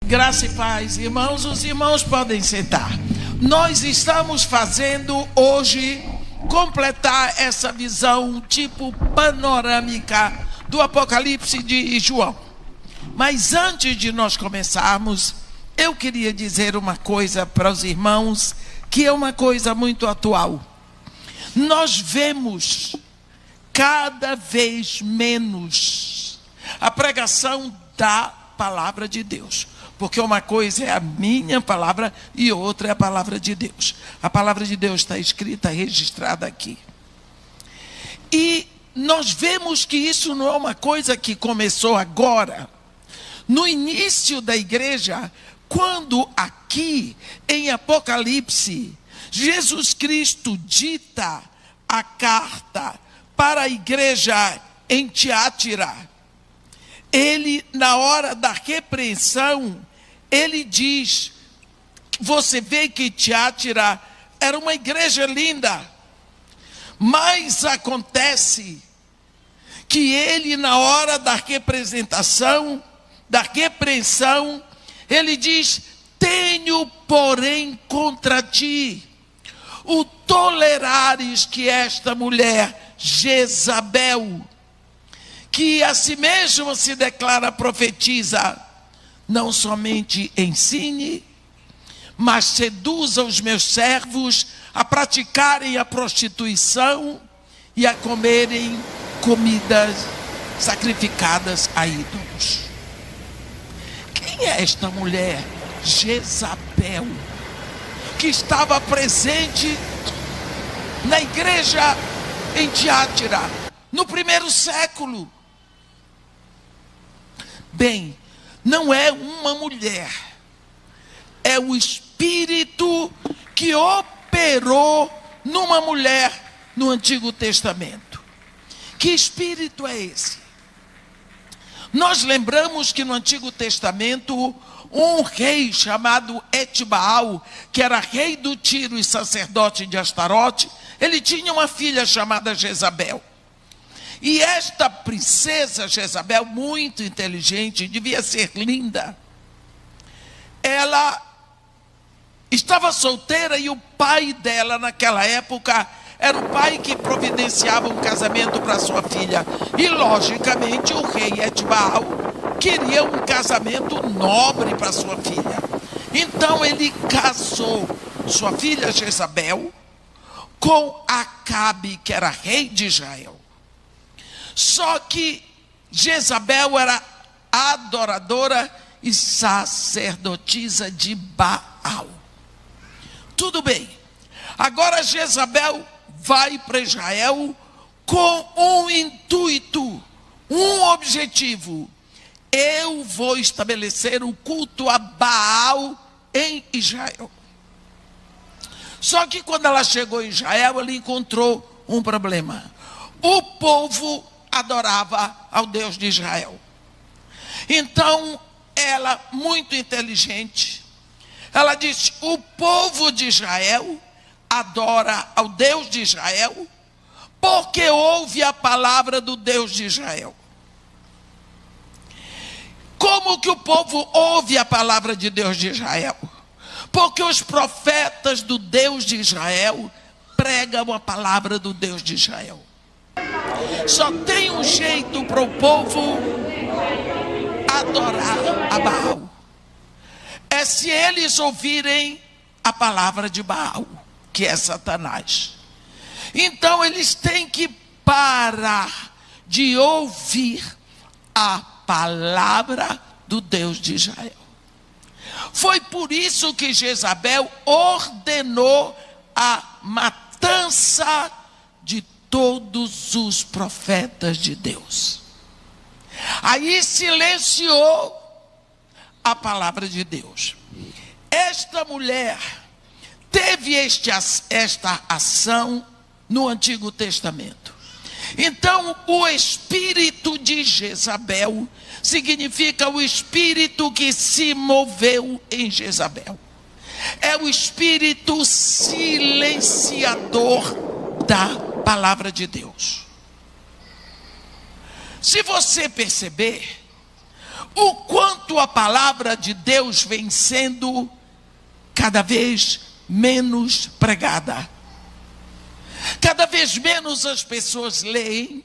Graça e paz, irmãos, os irmãos podem sentar. Nós estamos fazendo hoje completar essa visão tipo panorâmica do Apocalipse de João. Mas antes de nós começarmos, eu queria dizer uma coisa para os irmãos, que é uma coisa muito atual. Nós vemos cada vez menos a pregação da palavra de Deus. Porque uma coisa é a minha palavra e outra é a palavra de Deus. A palavra de Deus está escrita, registrada aqui. E nós vemos que isso não é uma coisa que começou agora. No início da igreja, quando aqui em Apocalipse, Jesus Cristo dita a carta para a igreja em Tiátira, ele, na hora da repreensão, ele diz, você vê que Tiátira era uma igreja linda, mas acontece que ele, na hora da representação, da repreensão, ele diz, tenho porém contra ti, o tolerares que esta mulher, Jezabel, que a si mesma se declara profetiza, não somente ensine, mas seduza os meus servos a praticarem a prostituição e a comerem comidas sacrificadas a ídolos. Quem é esta mulher, Jezabel, que estava presente na igreja em Tiátira, no primeiro século? Bem, não é uma mulher, é o espírito que operou numa mulher no Antigo Testamento. Que espírito é esse? Nós lembramos que no Antigo Testamento, um rei chamado Etbaal, que era rei do Tiro e sacerdote de Astarote, ele tinha uma filha chamada Jezabel. E esta princesa Jezabel, muito inteligente, devia ser linda, ela estava solteira e o pai dela naquela época era o pai que providenciava um casamento para sua filha. E logicamente o rei Etbaal queria um casamento nobre para sua filha. Então ele casou sua filha Jezabel com Acabe, que era rei de Israel. Só que Jezabel era adoradora e sacerdotisa de Baal. Tudo bem. Agora Jezabel vai para Israel com um intuito, um objetivo. Eu vou estabelecer o culto a Baal em Israel. Só que quando ela chegou em Israel, ela encontrou um problema. O povo adorava ao Deus de Israel. Então, ela, muito inteligente, ela disse, o povo de Israel adora ao Deus de Israel, porque ouve a palavra do Deus de Israel. Como que o povo ouve a palavra de Deus de Israel? Porque os profetas do Deus de Israel pregam a palavra do Deus de Israel. Só tem um jeito para o povo adorar a Baal. É se eles ouvirem a palavra de Baal, que é Satanás. Então eles têm que parar de ouvir a palavra do Deus de Israel. Foi por isso que Jezabel ordenou a matança de todos os profetas de Deus. Aí silenciou a palavra de Deus. Esta mulher teve esta ação no Antigo Testamento. Então, o espírito de Jezabel significa o espírito que se moveu em Jezabel. É o espírito silenciador da palavra de Deus. Se você perceber, o quanto a palavra de Deus vem sendo cada vez menos pregada. Cada vez menos as pessoas leem,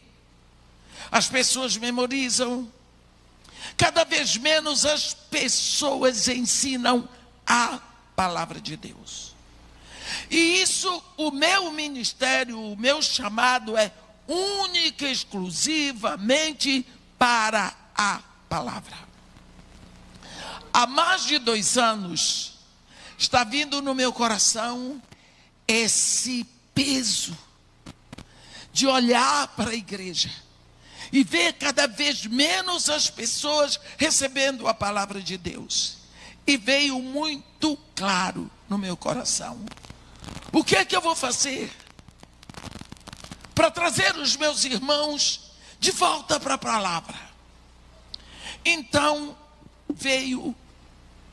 as pessoas memorizam, cada vez menos as pessoas ensinam a palavra de Deus. E isso, o meu ministério, o meu chamado é única e exclusivamente para a palavra. Há mais de 2 anos, está vindo no meu coração esse peso de olhar para a igreja e ver cada vez menos as pessoas recebendo a palavra de Deus. E veio muito claro no meu coração: o que é que eu vou fazer para trazer os meus irmãos de volta para a palavra? Então veio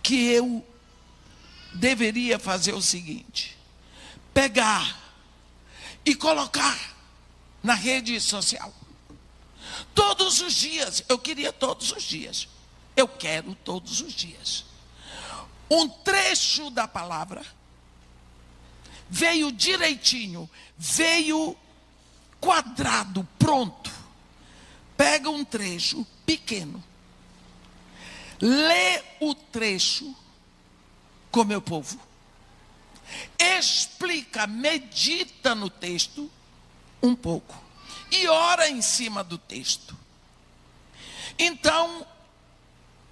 que eu deveria fazer o seguinte: pegar e colocar na rede social. Todos os dias, eu queria todos os dias, eu quero todos os dias, um trecho da palavra. Veio direitinho, veio quadrado, pronto. Pega um trecho pequeno, lê o trecho com meu povo, explica, medita no texto um pouco e ora em cima do texto. Então,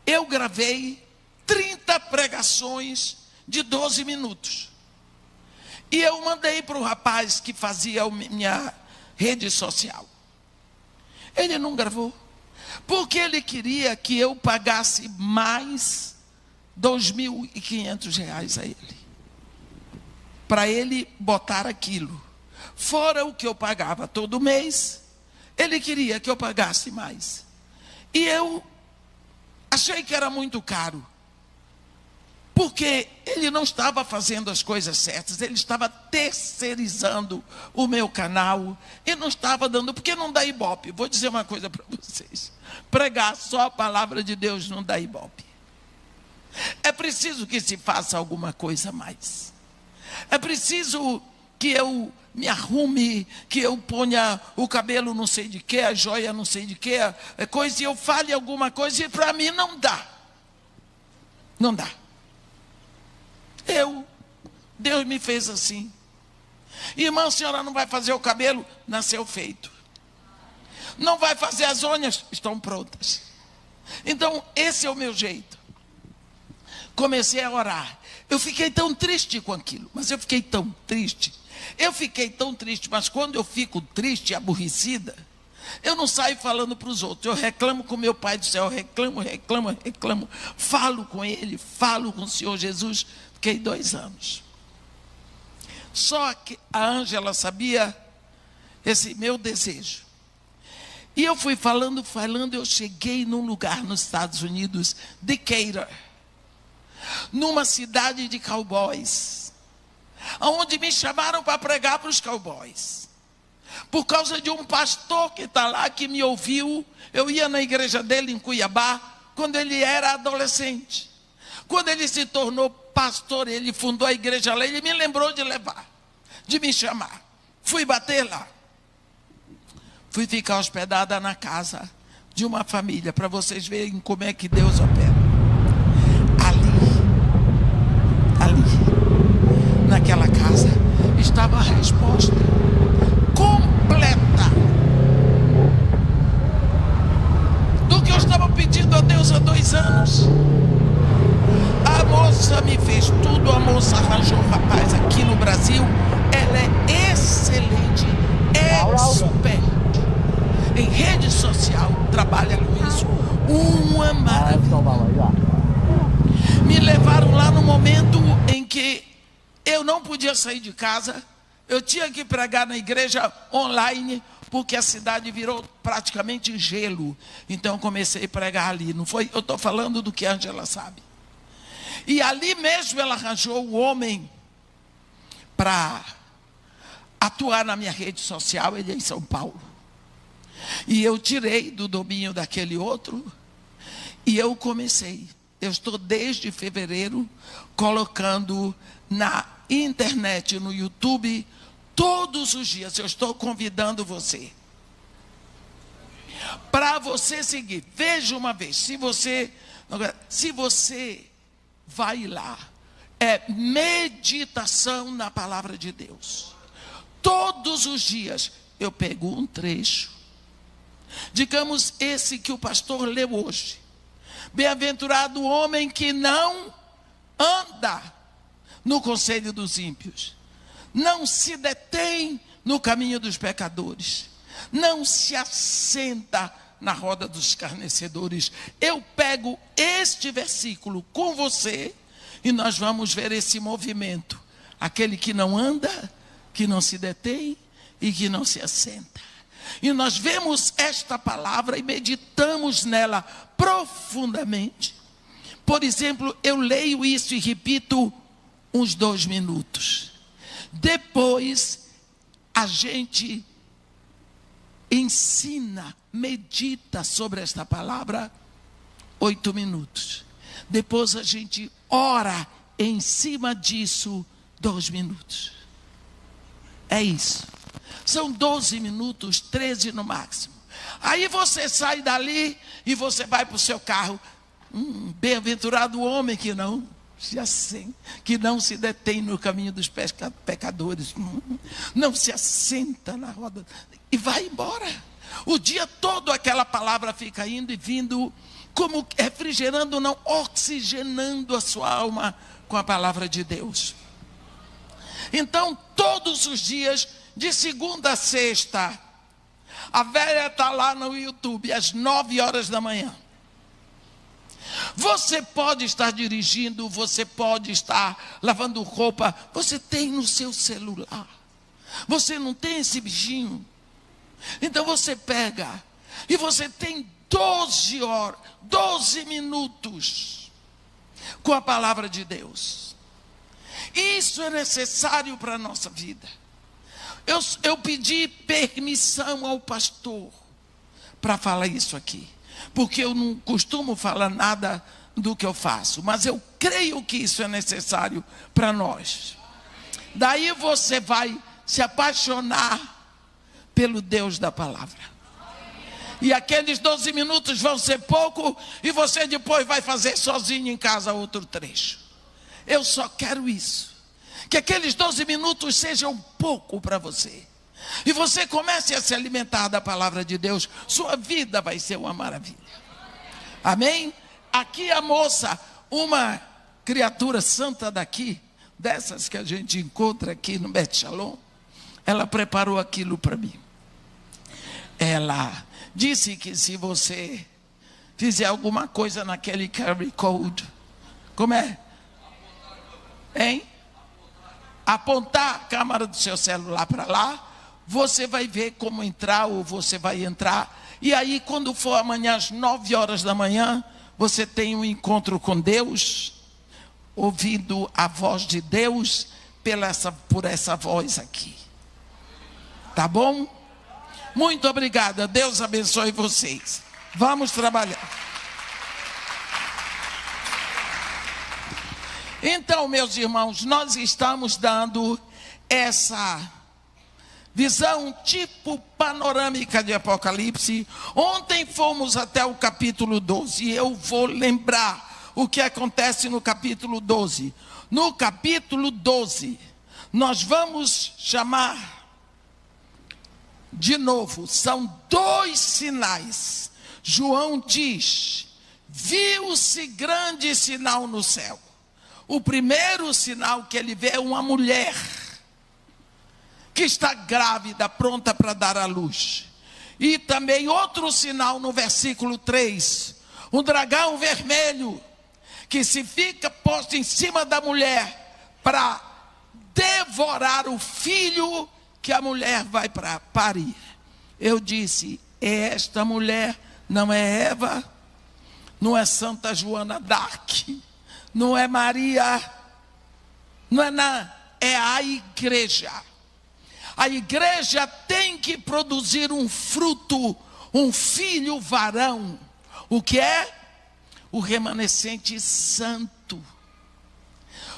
eu gravei 30 pregações de 12 minutos. E eu mandei para o rapaz que fazia a minha rede social. Ele não gravou, porque ele queria que eu pagasse mais R$2.500 a ele, para ele botar aquilo. Fora o que eu pagava todo mês, ele queria que eu pagasse mais. E eu achei que era muito caro, porque ele não estava fazendo as coisas certas, ele estava terceirizando o meu canal, e não estava dando, porque não dá ibope. Vou dizer uma coisa para vocês: pregar só a palavra de Deus não dá ibope. É preciso que se faça alguma coisa a mais. É preciso que eu me arrume, que eu ponha o cabelo não sei de quê, a joia não sei de quê, coisa, e eu fale alguma coisa, e para mim não dá. Não dá. Deus me fez assim. Irmã, a senhora não vai fazer o cabelo? Nasceu feito. Não vai fazer as unhas? Estão prontas. Então, esse é o meu jeito. Comecei a orar. Eu fiquei tão triste com aquilo, mas eu fiquei tão triste. Mas quando eu fico triste e aborrecida, eu não saio falando para os outros. Eu reclamo com meu Pai do céu, reclamo. Falo com Ele, falo com o Senhor Jesus. Fiquei 2 anos. Só que a Ângela sabia esse meu desejo. E eu fui falando, eu cheguei num lugar nos Estados Unidos, Decatur, numa cidade de cowboys, onde me chamaram para pregar para os cowboys, por causa de um pastor que está lá, que me ouviu. Eu ia na igreja dele em Cuiabá, quando ele era adolescente. Quando ele se tornou pastor, ele fundou a igreja lá, ele me lembrou de levar, de me chamar. Fui bater lá. Fui ficar hospedada na casa de uma família, para vocês verem como é que Deus opera. Ali, naquela casa, estava a resposta completa do que eu estava pedindo a Deus há 2 anos. A moça me fez tudo, a moça arranjou um rapaz aqui no Brasil. Ela é excelente, expert em rede social, trabalha com isso, uma maravilha. Me levaram lá no momento em que eu não podia sair de casa, eu tinha que pregar na igreja online, porque a cidade virou praticamente gelo. Então eu comecei a pregar ali. Não foi? Eu estou falando do que a Ângela sabe. E ali mesmo ela arranjou o homem para atuar na minha rede social. Ele é em São Paulo. E eu tirei do domínio daquele outro E eu comecei. Eu estou desde fevereiro colocando na internet, no YouTube, todos os dias. Eu estou convidando você para você seguir. Veja uma vez, se você vai lá, é meditação na palavra de Deus. Todos os dias eu pego um trecho, digamos esse que o pastor leu hoje. Bem-aventurado o homem que não anda no conselho dos ímpios, não se detém no caminho dos pecadores, não se assenta na roda dos escarnecedores. Eu pego este versículo com você e nós vamos ver esse movimento. Aquele que não anda, que não se detém e que não se assenta. E nós vemos esta palavra e meditamos nela profundamente. Por exemplo, eu leio isso e repito uns 2 minutos. Depois, a gente ensina, medita sobre esta palavra 8 minutos. Depois a gente ora em cima disso 2 minutos. É isso. São 12 minutos, 13 no máximo. Aí você sai dali e você vai para o seu carro. Bem-aventurado o homem que não se detém no caminho dos pecadores. Não se assenta na roda. E vai embora. O dia todo aquela palavra fica indo e vindo, como refrigerando, não, oxigenando a sua alma com a palavra de Deus. Então, todos os dias, de segunda a sexta, a velha está lá no YouTube, às 9 horas da manhã. Você pode estar dirigindo, você pode estar lavando roupa, você tem no seu celular. Você não tem esse bichinho? Então você pega e você tem 12 minutos com a palavra de Deus. Isso é necessário para a nossa vida. Eu pedi permissão ao pastor para falar isso aqui, porque eu não costumo falar nada do que eu faço, mas eu creio que isso é necessário para nós. Daí você vai se apaixonar pelo Deus da palavra. E aqueles 12 minutos vão ser pouco, e você depois vai fazer sozinho em casa outro trecho. Eu só quero isso, que aqueles 12 minutos sejam pouco para você, e você comece a se alimentar da palavra de Deus. Sua vida vai ser uma maravilha. Amém? Aqui a moça, uma criatura santa daqui, dessas que a gente encontra aqui no Bet Shalom, ela preparou aquilo para mim. Ela disse que se você fizer alguma coisa naquele QR Code, como é? Hein? Apontar a câmera do seu celular para lá, você vai ver como entrar, ou você vai entrar. E aí, quando for amanhã às 9 horas da manhã, você tem um encontro com Deus, ouvindo a voz de Deus por essa voz aqui. Tá bom? Muito obrigada. Deus abençoe vocês. Vamos trabalhar. Então, meus irmãos, nós estamos dando essa visão tipo panorâmica de Apocalipse. Ontem fomos até o capítulo 12. E eu vou lembrar o que acontece no capítulo 12. No capítulo 12, nós vamos chamar de novo, são 2 sinais. João diz: viu-se grande sinal no céu. O primeiro sinal que ele vê é uma mulher que está grávida, pronta para dar à luz. E também outro sinal no versículo 3, um dragão vermelho que se fica posto em cima da mulher para devorar o filho que a mulher vai para parir. Eu disse: esta mulher não é Eva, não é Santa Joana d'Arc, não é Maria, não é é a igreja. A igreja tem que produzir um fruto, um filho varão. O que é? o remanescente santo.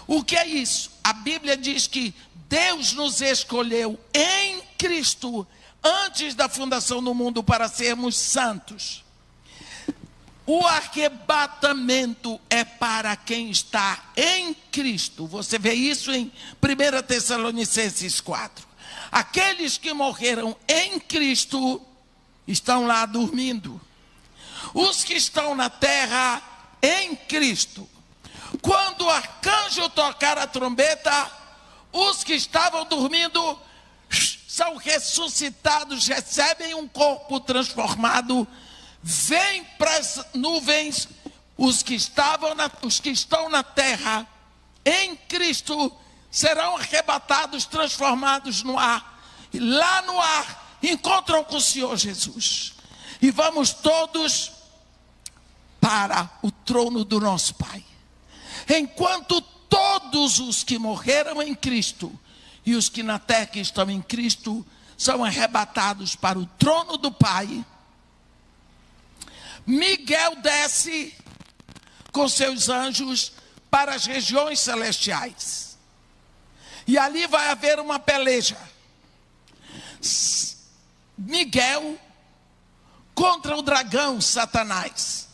O que é isso? A Bíblia diz que Deus nos escolheu em Cristo antes da fundação do mundo para sermos santos. O arrebatamento é para quem está em Cristo. Você vê isso em 1 Tessalonicenses 4. Aqueles que morreram em Cristo estão lá dormindo. Os que estão na terra em Cristo. Quando o arcanjo tocar a trombeta, os que estavam dormindo são ressuscitados, recebem um corpo transformado, vêm para as nuvens. Os que estão na terra em Cristo serão arrebatados, transformados no ar. E lá no ar encontram com o Senhor Jesus. E vamos todos para o trono do nosso Pai. Enquanto todos os que morreram em Cristo e os que na terra que estão em Cristo são arrebatados para o trono do Pai, Miguel desce com seus anjos para as regiões celestiais. E ali vai haver uma peleja. Miguel contra o dragão Satanás.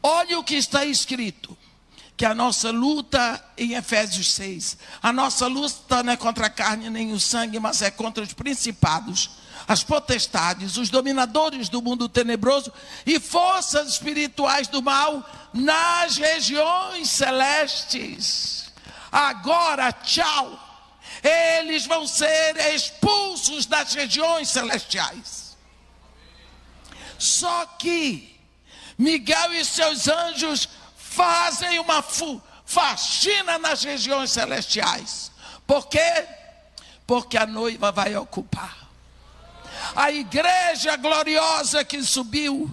Olha o que está escrito. Que a nossa luta, em Efésios 6, a nossa luta não é contra a carne nem o sangue, mas é contra os principados, as potestades, os dominadores do mundo tenebroso e forças espirituais do mal nas regiões celestes. Agora, tchau, eles vão ser expulsos das regiões celestiais. Só que Miguel e seus anjos fazem uma faxina nas regiões celestiais. Por quê? Porque a noiva vai ocupar. A igreja gloriosa que subiu,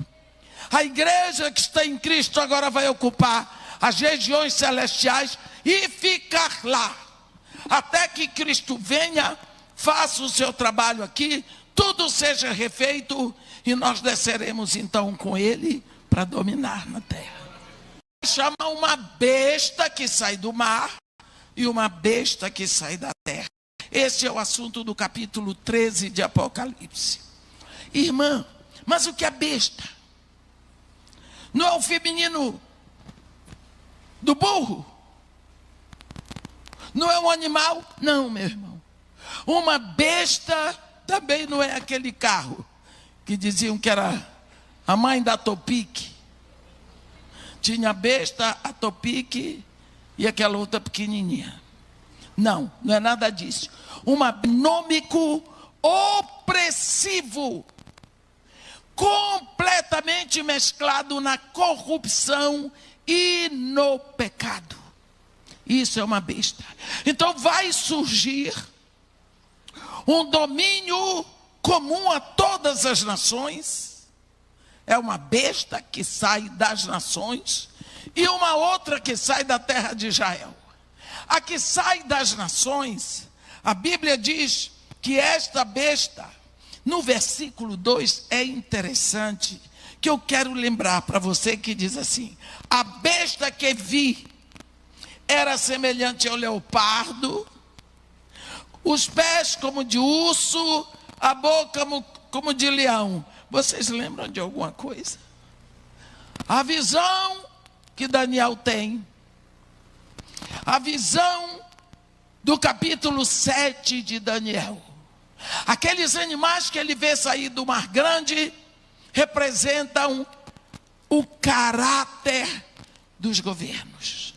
a igreja que está em Cristo agora vai ocupar as regiões celestiais e ficar lá. Até que Cristo venha, faça o seu trabalho aqui, tudo seja refeito e nós desceremos então com Ele para dominar na terra. Chama uma besta que sai do mar e uma besta que sai da terra. Esse é o assunto do capítulo 13 de Apocalipse. Irmã, mas o que é besta? Não é o feminino do burro? Não é um animal? Não, meu irmão. Uma besta também não é aquele carro que diziam que era a mãe da Topic. Tinha a besta, a Topic e aquela outra pequenininha. Não, não é nada disso. Um gnômico opressivo, completamente mesclado na corrupção e no pecado. Isso é uma besta. Então vai surgir um domínio comum a todas as nações. É uma besta que sai das nações e uma outra que sai da terra de Israel. A que sai das nações, a Bíblia diz que esta besta, no versículo 2, é interessante, que eu quero lembrar para você que diz assim: a besta que vi era semelhante ao leopardo, os pés como de urso, a boca como de leão. Vocês lembram de alguma coisa? A visão que Daniel tem, a visão do capítulo 7 de Daniel. Aqueles animais que ele vê sair do mar grande representam o caráter dos governos.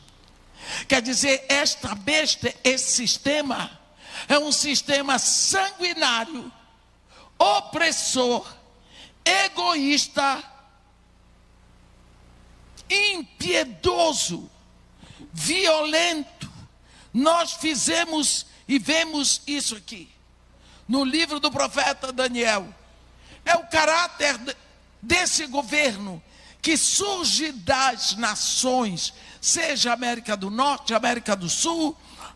Quer dizer, esta besta, esse sistema, é um sistema sanguinário, opressor, egoísta, impiedoso, violento. Nós fizemos e vemos isso aqui no livro do profeta Daniel. É o caráter desse governo que surge das nações, seja América do Norte, América do Sul,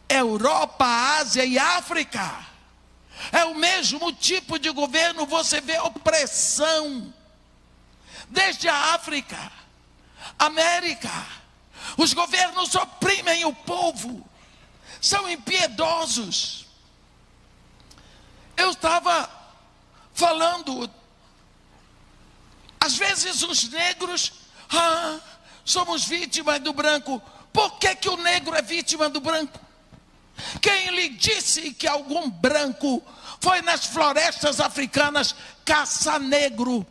Europa, Ásia e África. É o mesmo tipo de governo. Você vê opressão desde a África. América. Os governos oprimem o povo, são impiedosos. Eu estava falando, às vezes os negros, somos vítimas do branco. Por que o negro é vítima do branco? Quem lhe disse que algum branco foi nas florestas africanas caçar negro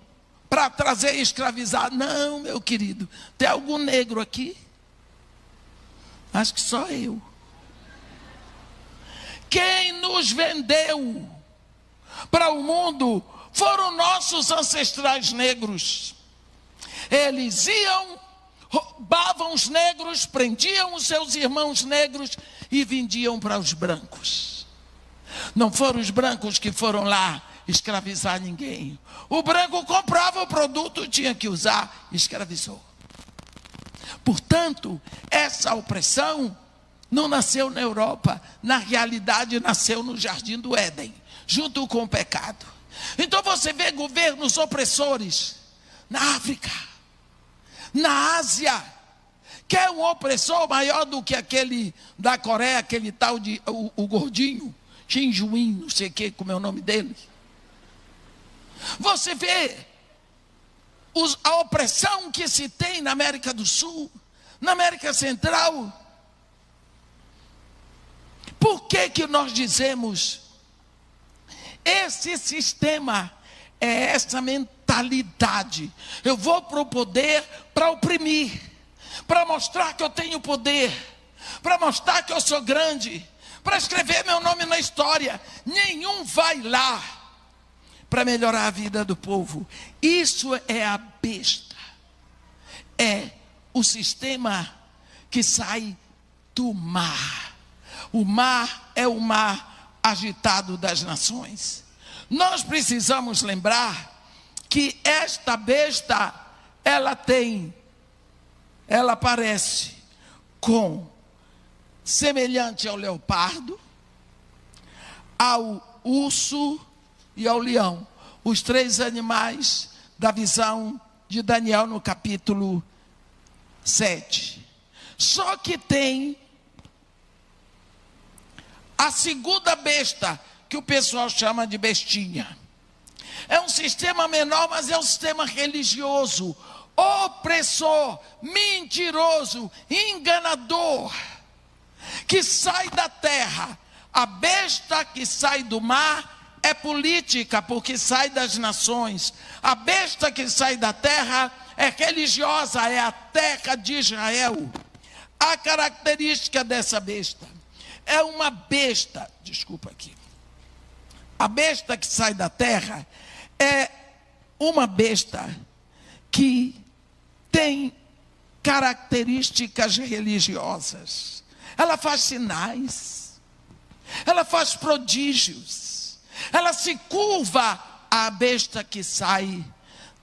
para trazer e escravizar? Não, meu querido. Tem algum negro aqui? Acho que só eu. Quem nos vendeu para o mundo foram nossos ancestrais negros. Eles iam, roubavam os negros, prendiam os seus irmãos negros e vendiam para os brancos. Não foram os brancos que foram lá escravizar ninguém. O branco comprava o produto, tinha que usar, escravizou. Portanto, essa opressão não nasceu na Europa, na realidade nasceu no Jardim do Éden, junto com o pecado. Então você vê governos opressores na África, na Ásia. Quer um opressor maior do que aquele da Coreia, aquele tal de o gordinho, Kim Jong-un, não sei o que, como é o nome dele. Você vê a opressão que se tem na América do Sul, na América Central. Por que nós dizemos, esse sistema é essa mentalidade? Eu vou para o poder para oprimir, para mostrar que eu tenho poder, para mostrar que eu sou grande, para escrever meu nome na história. Nenhum vai lá para melhorar a vida do povo. Isso é a besta. É o sistema que sai do mar. O mar é o mar agitado das nações. Nós precisamos lembrar que esta besta, ela parece com, semelhante ao leopardo, ao urso e ao leão. Os três animais da visão de Daniel no capítulo 7. Só que tem a segunda besta, que o pessoal chama de bestinha. É um sistema menor, mas é um sistema religioso, opressor, mentiroso, enganador, que sai da terra. A besta que sai do mar é política, porque sai das nações. A besta que sai da terra é religiosa, é a terra de Israel. A característica dessa besta é uma besta, desculpa aqui. A besta que sai da terra é uma besta que tem características religiosas. Ela faz sinais, ela faz prodígios, ela se curva à besta que sai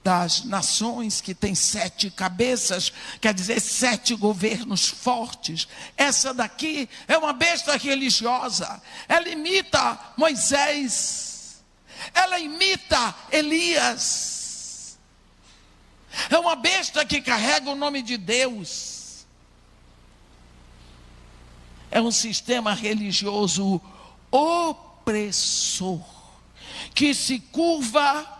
das nações, que tem 7 cabeças, quer dizer 7 governos fortes. Essa daqui é uma besta religiosa. Ela imita Moisés, ela imita Elias. É uma besta que carrega o nome de Deus. É um sistema religioso opressor, que se curva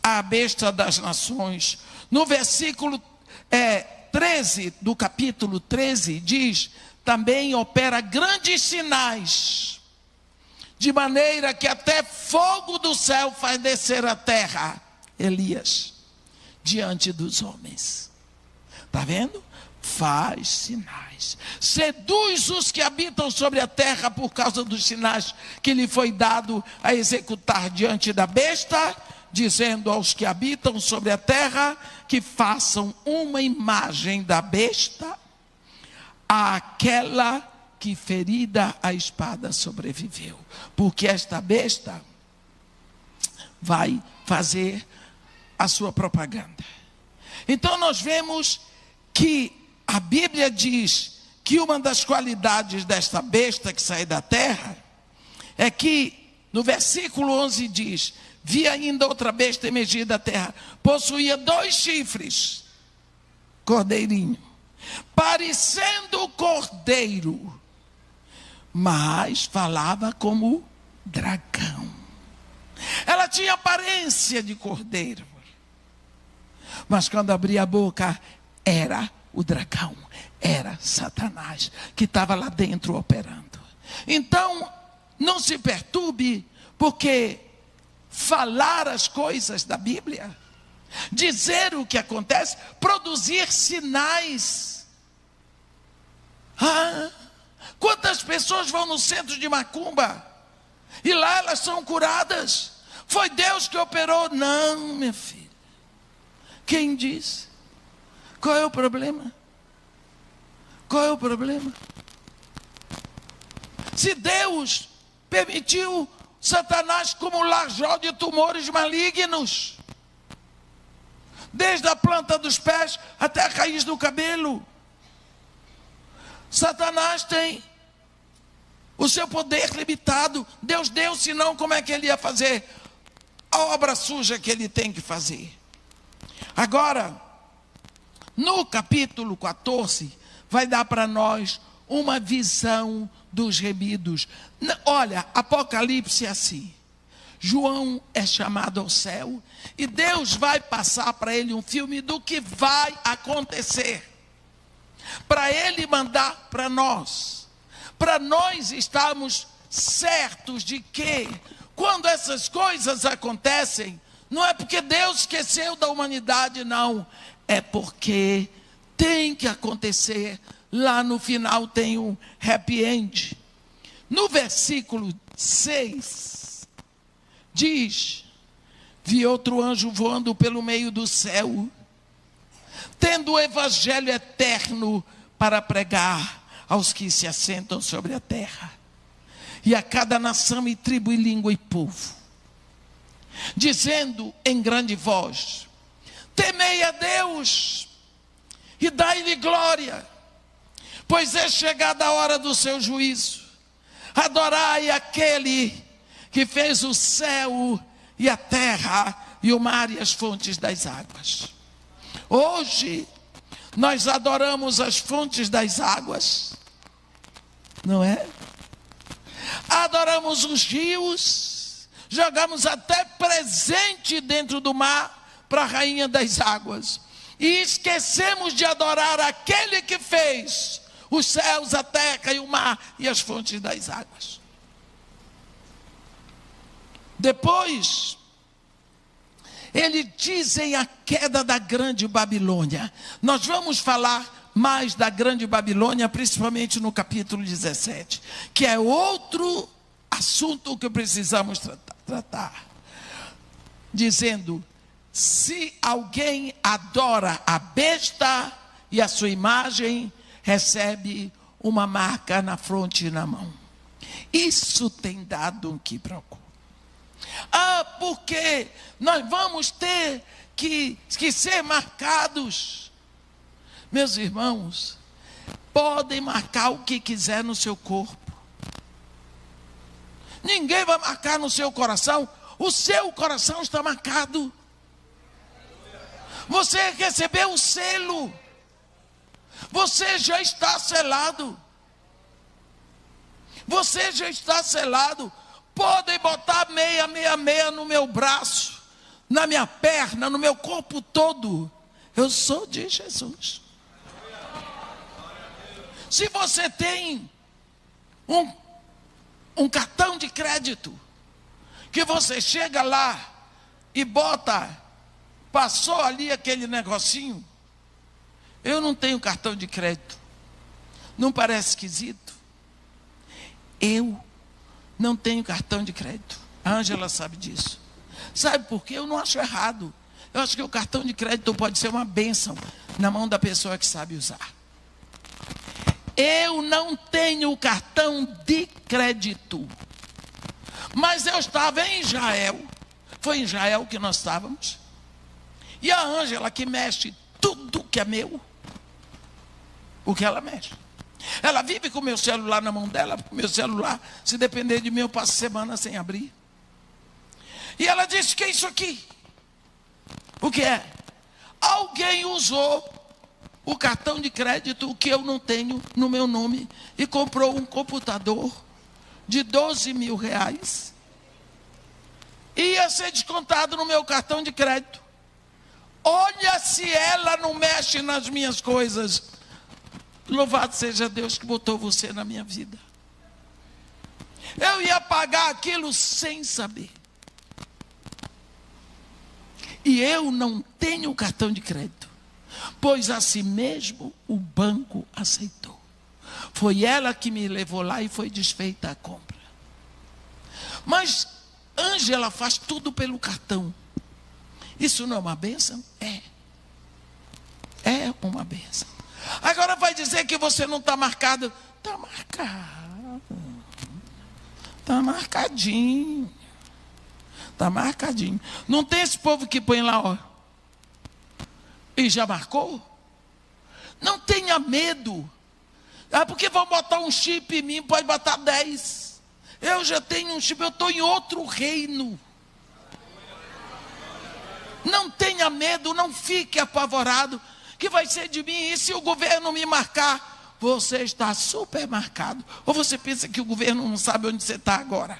a besta das nações. No versículo 13 do capítulo 13 diz: também opera grandes sinais, de maneira que até fogo do céu faz descer a terra. Elias, diante dos homens. Está vendo? Faz sinais, seduz os que habitam sobre a terra por causa dos sinais que lhe foi dado a executar diante da besta, dizendo aos que habitam sobre a terra que façam uma imagem da besta, àquela que ferida a espada sobreviveu. Porque esta besta vai fazer a sua propaganda. Então nós vemos que a Bíblia diz que uma das qualidades desta besta que sai da terra é que, no versículo 11 diz: vi ainda outra besta emergir da terra, possuía 2 chifres cordeirinho, parecendo cordeiro, mas falava como dragão. Ela tinha aparência de cordeiro, mas quando abria a boca, era o dragão, era Satanás que estava lá dentro operando. Então, não se perturbe, porque falar as coisas da Bíblia, dizer o que acontece, produzir sinais. Quantas pessoas vão no centro de macumba e lá elas são curadas? Foi Deus que operou? Não, minha filha. Quem disse? Qual é o problema? Qual é o problema? Se Deus permitiu Satanás acumular jó de tumores malignos, desde a planta dos pés até a raiz do cabelo, Satanás tem o seu poder limitado. Deus deu, senão como é que ele ia fazer a obra suja que ele tem que fazer? Agora, no capítulo 14, vai dar para nós uma visão dos remidos. Olha, Apocalipse é assim. João é chamado ao céu e Deus vai passar para ele um filme do que vai acontecer, para ele mandar para nós estarmos certos de que quando essas coisas acontecem, não é porque Deus esqueceu da humanidade, não, é porque tem que acontecer. Lá no final tem um happy end. No versículo 6, diz: vi outro anjo voando pelo meio do céu, tendo o evangelho eterno para pregar aos que se assentam sobre a terra, e a cada nação e tribo e língua e povo, dizendo em grande voz: temei a Deus e dai-lhe glória, pois é chegada a hora do seu juízo. Adorai aquele que fez o céu e a terra e o mar e as fontes das águas. Hoje nós adoramos as fontes das águas, não é? Adoramos os rios, jogamos até presente dentro do mar para a rainha das águas, e esquecemos de adorar aquele que fez os céus, a terra e o mar e as fontes das águas. Depois, ele diz em a queda da grande Babilônia. Nós vamos falar mais da grande Babilônia, principalmente no capítulo 17, que é outro assunto que precisamos tratar. Dizendo: se alguém adora a besta e a sua imagem, recebe uma marca na fronte e na mão. Isso tem dado um que procura. Porque nós vamos ter que ser marcados. Meus irmãos, podem marcar o que quiser no seu corpo. Ninguém vai marcar no seu coração. O seu coração está marcado. Você recebeu o selo. Você já está selado. Você já está selado. Podem botar 666 no meu braço, na minha perna, no meu corpo todo. Eu sou de Jesus. Se você tem um cartão de crédito, que você chega lá e bota, passou ali aquele negocinho. Eu não tenho cartão de crédito. Não parece esquisito? Eu não tenho cartão de crédito. A Ângela sabe disso. Sabe por quê? Eu não acho errado. Eu acho que o cartão de crédito pode ser uma bênção na mão da pessoa que sabe usar. Eu não tenho cartão de crédito. Mas eu estava em Israel. Foi em Israel que nós estávamos. E a Ângela, que mexe tudo que é meu, o que ela mexe. Ela vive com o meu celular na mão dela, porque o meu celular, se depender de mim, eu passo semana sem abrir. E ela disse: que é isso aqui? O que é? Alguém usou o cartão de crédito que eu não tenho no meu nome e comprou um computador de 12 mil reais. Ia ser descontado no meu cartão de crédito. Olha se ela não mexe nas minhas coisas. Louvado seja Deus que botou você na minha vida. Eu ia pagar aquilo sem saber. E eu não tenho cartão de crédito, pois assim mesmo o banco aceitou. Foi ela que me levou lá e foi desfeita a compra. Mas Ângela faz tudo pelo cartão. Isso não é uma bênção? É. É uma bênção. Agora vai dizer que você não está marcado. Está marcado. Está marcadinho. Está marcadinho. Não tem esse povo que põe lá, ó. E já marcou? Não tenha medo. Porque vão botar um chip em mim, pode botar 10. Eu já tenho um chip, eu estou em outro reino. Não tenha medo, não fique apavorado. Que vai ser de mim, e se o governo me marcar? Você está super marcado. Ou você pensa que o governo não sabe onde você está agora?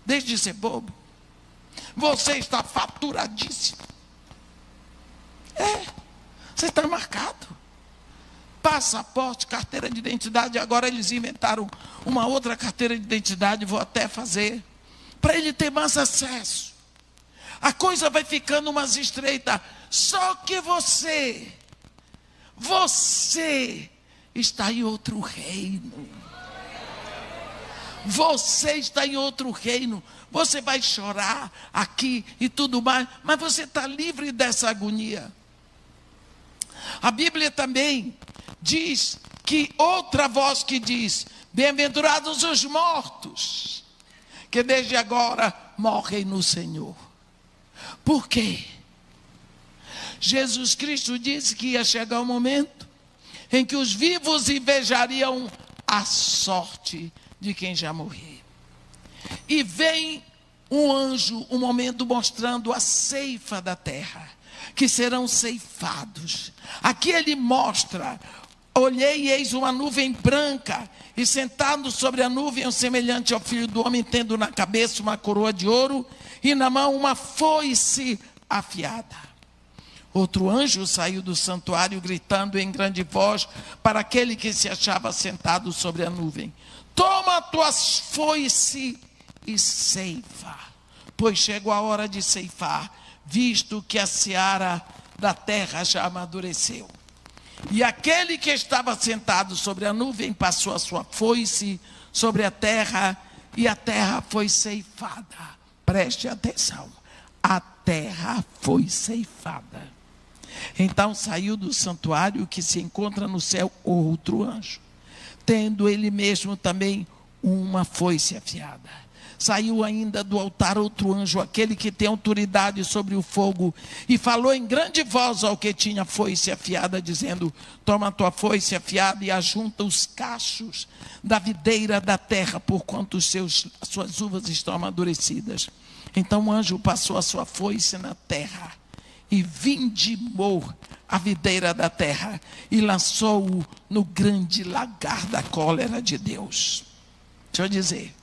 Deixe de ser bobo. Você está faturadíssimo. Você está marcado. Passaporte, carteira de identidade. Agora eles inventaram uma outra carteira de identidade. Vou até fazer, para ele ter mais acesso. A coisa vai ficando mais estreita. Só que você está em outro reino. Você está em outro reino. Você vai chorar aqui e tudo mais, mas você está livre dessa agonia. A Bíblia também diz que outra voz que diz: bem-aventurados os mortos, que desde agora morrem no Senhor. Por quê? Jesus Cristo disse que ia chegar um momento em que os vivos invejariam a sorte de quem já morreu. E vem um anjo, um momento mostrando a ceifa da terra, que serão ceifados. Aqui ele mostra: olhei e eis uma nuvem branca, e sentado sobre a nuvem um semelhante ao Filho do Homem, tendo na cabeça uma coroa de ouro e na mão uma foice afiada. Outro anjo saiu do santuário gritando em grande voz para aquele que se achava sentado sobre a nuvem: toma a tua foice e ceifa, pois chegou a hora de ceifar, visto que a seara da terra já amadureceu. E aquele que estava sentado sobre a nuvem passou a sua foice sobre a terra, e a terra foi ceifada. Preste atenção, a terra foi ceifada. Então saiu do santuário que se encontra no céu outro anjo, tendo ele mesmo também uma foice afiada. Saiu ainda do altar outro anjo, aquele que tem autoridade sobre o fogo, e falou em grande voz ao que tinha foice afiada, dizendo: toma a tua foice afiada e ajunta os cachos da videira da terra, porquanto suas uvas estão amadurecidas. Então o anjo passou a sua foice na terra e vindimou a videira da terra e lançou-o no grande lagar da cólera de Deus. Deixa eu dizer,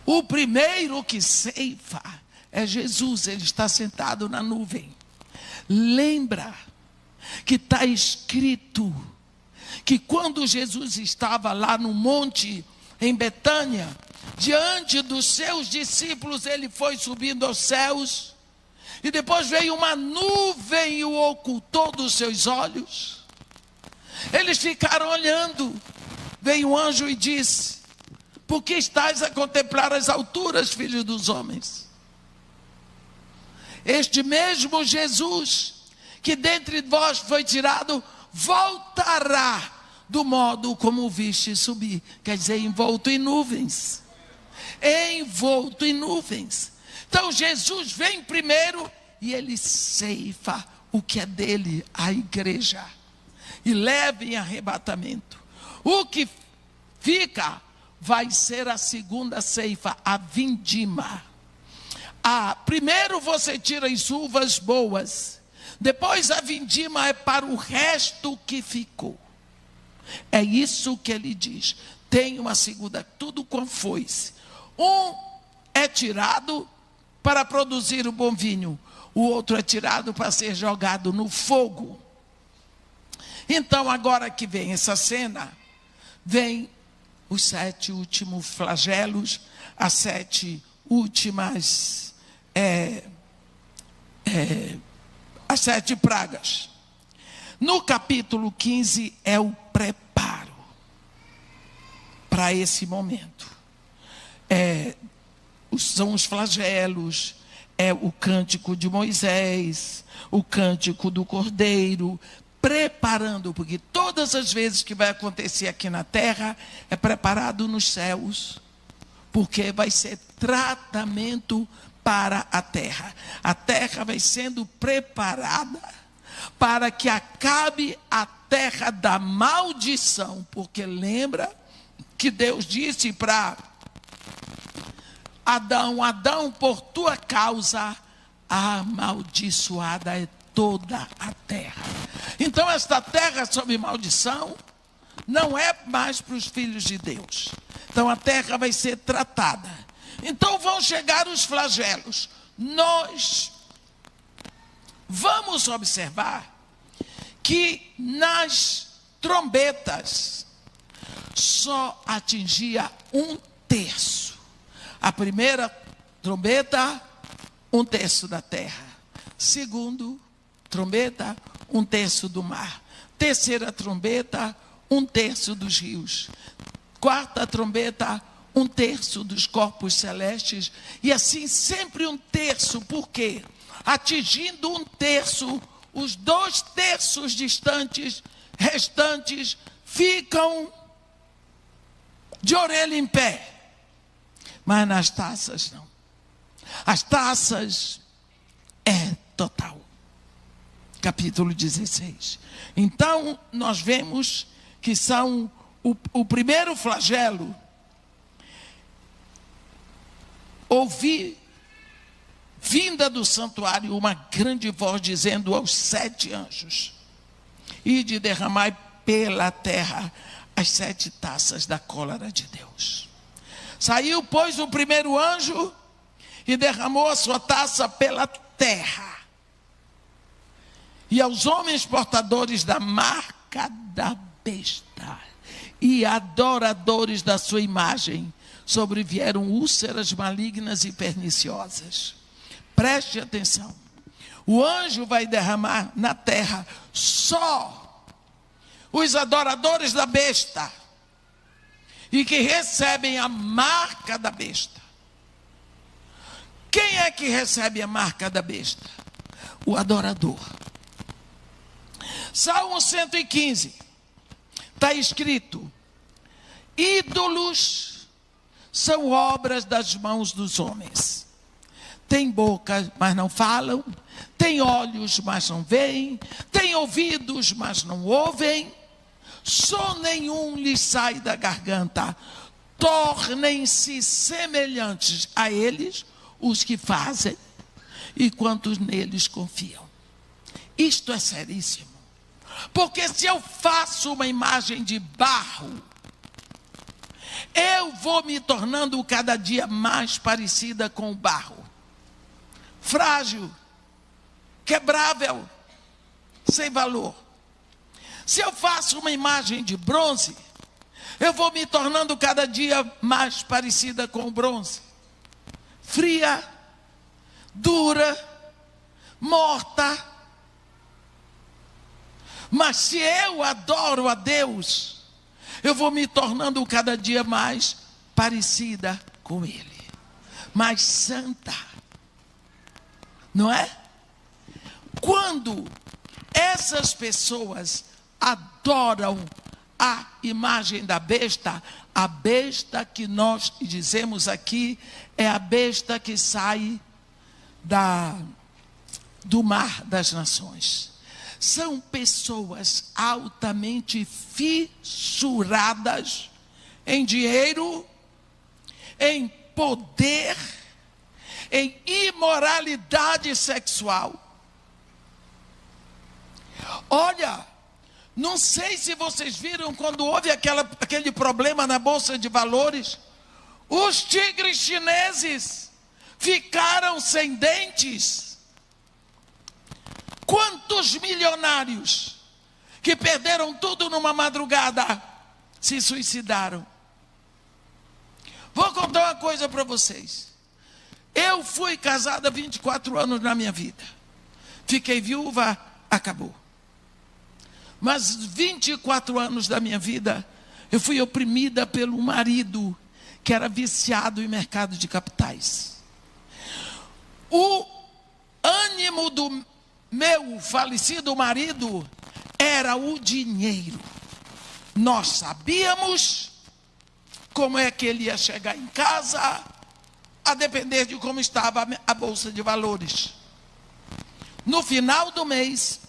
o primeiro que ceifa é Jesus. Ele está sentado na nuvem. Lembra que está escrito que quando Jesus estava lá no monte em Betânia, diante dos seus discípulos, ele foi subindo aos céus, e depois veio uma nuvem e o ocultou dos seus olhos. Eles ficaram olhando. Veio um anjo e disse: por que estáis a contemplar as alturas, filhos dos homens? Este mesmo Jesus, que dentre vós foi tirado, voltará do modo como o viste subir. Quer dizer, envolto em nuvens. Envolto em nuvens. Então Jesus vem primeiro e ele ceifa o que é dele, a igreja, e leva em arrebatamento. O que fica vai ser a segunda ceifa, a vindima. Primeiro você tira as uvas boas, Depois a vindima é para o resto que ficou. É isso que ele diz. Tem uma segunda, tudo com foice. Um é tirado para produzir o bom vinho, o outro é tirado para ser jogado no fogo. Então, agora que vem essa cena, vem os 7 últimos flagelos, as 7 últimas, as 7 pragas. No capítulo 15 é o preparo para esse momento. São os flagelos, é o cântico de Moisés, o cântico do Cordeiro, preparando, porque todas as vezes que vai acontecer aqui na terra, é preparado nos céus, porque vai ser tratamento para a terra. A terra vai sendo preparada para que acabe a terra da maldição, porque lembra que Deus disse para Adão: Adão, por tua causa, amaldiçoada é toda a terra. Então esta terra sob maldição não é mais para os filhos de Deus. Então a terra vai ser tratada. Então vão chegar os flagelos. Nós vamos observar que nas trombetas só atingia 1/3. A primeira trombeta, 1/3 da terra. Segundo trombeta, 1/3 do mar. Terceira trombeta, 1/3 dos rios. Quarta trombeta, 1/3 dos corpos celestes. E assim sempre 1/3. Por quê? Atingindo 1/3, os 2/3 distantes, restantes, ficam de orelha em pé. Mas nas taças não. As taças é total. Capítulo 16. Então, nós vemos que são o primeiro flagelo. Ouvi, vinda do santuário, uma grande voz dizendo aos 7 anjos: ide derramai pela terra as 7 taças da cólera de Deus. Saiu, pois, o primeiro anjo e derramou a sua taça pela terra. E aos homens portadores da marca da besta e adoradores da sua imagem sobrevieram úlceras malignas e perniciosas. Preste atenção. O anjo vai derramar na terra só os adoradores da besta e que recebem a marca da besta. Quem é que recebe a marca da besta? O adorador. Salmo 115, está escrito: ídolos são obras das mãos dos homens. Tem boca, mas não falam. Tem olhos, mas não veem. Tem ouvidos, mas não ouvem. Som nenhum lhes sai da garganta. Tornem-se semelhantes a eles os que fazem e quantos neles confiam. Isto é seríssimo. Porque se eu faço uma imagem de barro, eu vou me tornando cada dia mais parecida com o barro. Frágil, quebrável, sem valor. Se eu faço uma imagem de bronze, eu vou me tornando cada dia mais parecida com o bronze. Fria, dura, morta. Mas se eu adoro a Deus, eu vou me tornando cada dia mais parecida com Ele. Mais santa. Não é? Quando essas pessoas adoram a imagem da besta, a besta que nós dizemos aqui é a besta que sai do mar das nações. São pessoas altamente fissuradas em dinheiro, em poder, em imoralidade sexual. Olha, não sei se vocês viram quando houve aquele problema na Bolsa de Valores. Os tigres chineses ficaram sem dentes. Quantos milionários que perderam tudo numa madrugada se suicidaram? Vou contar uma coisa para vocês. Eu fui casada 24 anos na minha vida. Fiquei viúva, acabou. Mas 24 anos da minha vida, eu fui oprimida pelo marido que era viciado em mercado de capitais. O ânimo do meu falecido marido era o dinheiro. Nós sabíamos como é que ele ia chegar em casa, a depender de como estava a Bolsa de Valores. No final do mês,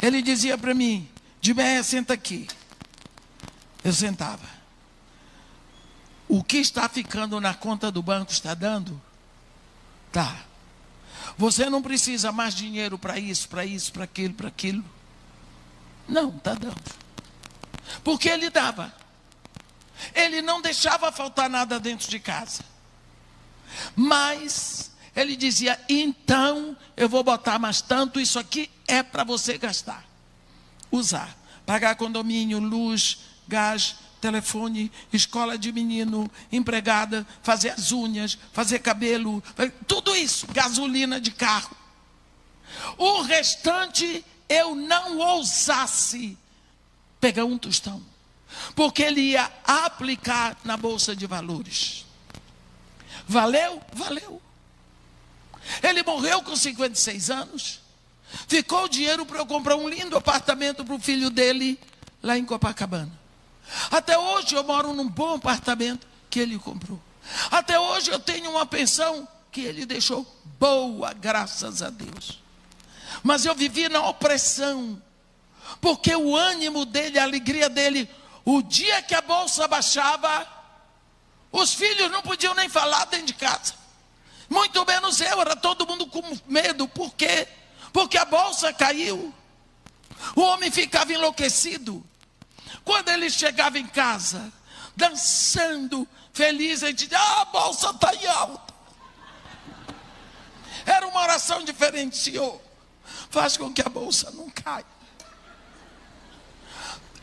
ele dizia para mim: Dimeia, senta aqui. Eu sentava. O que está ficando na conta do banco está dando? Tá. Você não precisa mais dinheiro para isso, para aquilo. Não, está dando. Porque ele dava. Ele não deixava faltar nada dentro de casa. Mas ele dizia: então eu vou botar mais tanto, isso aqui é para você gastar, usar, pagar condomínio, luz, gás, telefone, escola de menino, empregada, fazer as unhas, fazer cabelo, tudo isso, gasolina de carro. O restante eu não ousasse pegar um tostão, porque ele ia aplicar na Bolsa de Valores. Valeu? Valeu. Ele morreu com 56 anos. Ficou o dinheiro para eu comprar um lindo apartamento para o filho dele lá em Copacabana. Até hoje eu moro num bom apartamento que ele comprou. Até hoje eu tenho uma pensão que ele deixou boa, graças a Deus. Mas eu vivi na opressão, porque o ânimo dele, a alegria dele, o dia que a bolsa baixava, os filhos não podiam nem falar dentro de casa. Muito menos eu, era todo mundo com medo. Por quê? Porque a bolsa caiu. O homem ficava enlouquecido. Quando ele chegava em casa, dançando, feliz, ele dizia: a bolsa está em alta. Era uma oração diferente: Senhor, faz com que a bolsa não caia.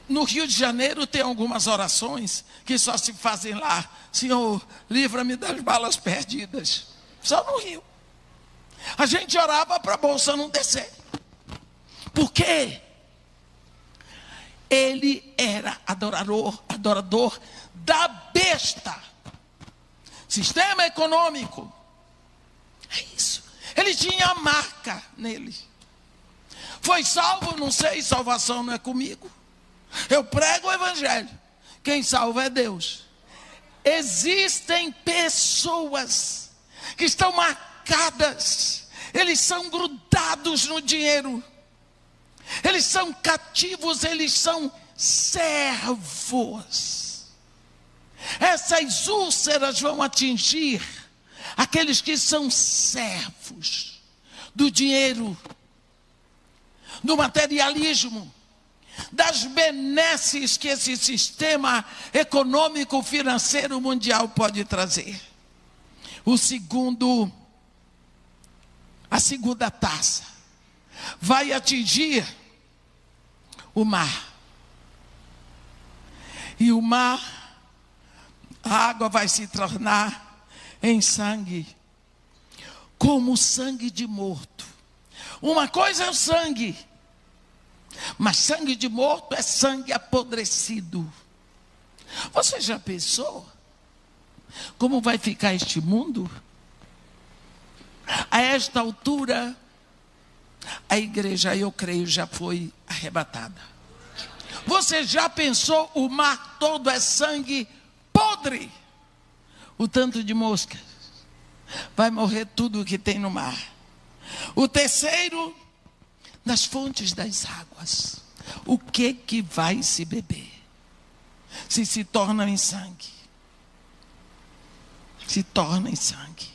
No Rio de Janeiro tem algumas orações que só se fazem lá: Senhor, livra-me das balas perdidas. Só no Rio. A gente orava para a bolsa não descer. Por quê? Ele era adorador da besta. Sistema econômico. É isso. Ele tinha a marca nele. Foi salvo? Não sei, salvação não é comigo. Eu prego o evangelho. Quem salva é Deus. Existem pessoas que estão marcadas, eles são grudados no dinheiro, eles são cativos, eles são servos. Essas úlceras vão atingir aqueles que são servos do dinheiro, do materialismo, das benesses que esse sistema econômico financeiro mundial pode trazer. A segunda taça vai atingir o mar. E o mar, a água vai se tornar em sangue, como sangue de morto. Uma coisa é o sangue, mas sangue de morto é sangue apodrecido. Você já pensou como vai ficar este mundo? A esta altura, a igreja, eu creio, já foi arrebatada. Você já pensou, o mar todo é sangue podre? O tanto de moscas. Vai morrer tudo o que tem no mar. O terceiro, nas fontes das águas. O que vai se beber? Se torna em sangue. Se torna em sangue.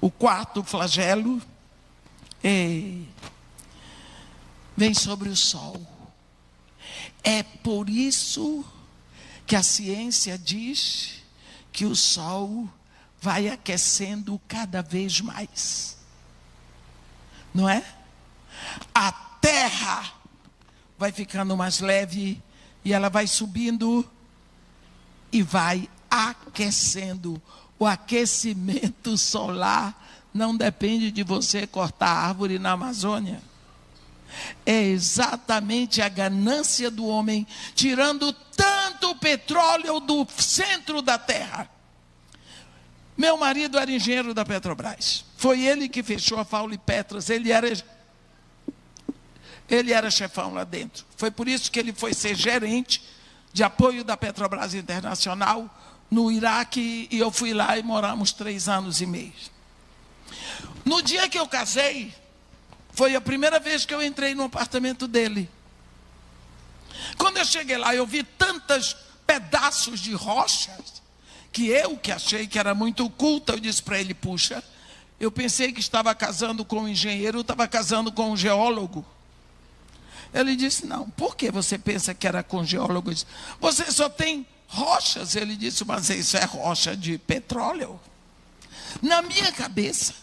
O quarto flagelo é vem sobre o sol. É por isso que a ciência diz que o sol vai aquecendo cada vez mais. Não é? A terra vai ficando mais leve e ela vai subindo e vai aquecendo. O aquecimento solar não depende de você cortar árvore na Amazônia. É exatamente a ganância do homem, tirando tanto petróleo do centro da terra. Meu marido era engenheiro da Petrobras. Foi ele que fechou a Faule Petros. Ele era chefão lá dentro. Foi por isso que ele foi ser gerente de apoio da Petrobras Internacional no Iraque. E eu fui lá e moramos 3 anos e meio. No dia que eu casei, foi a primeira vez que eu entrei no apartamento dele. Quando eu cheguei lá, eu vi tantos pedaços de rochas, que eu, que achei que era muito culta, eu disse para ele, puxa, eu pensei que estava casando com um engenheiro, estava casando com um geólogo. Ele disse, não, por que você pensa que era com geólogo? Eu disse, você só tem rochas. Ele disse, mas isso é rocha de petróleo. Na minha cabeça,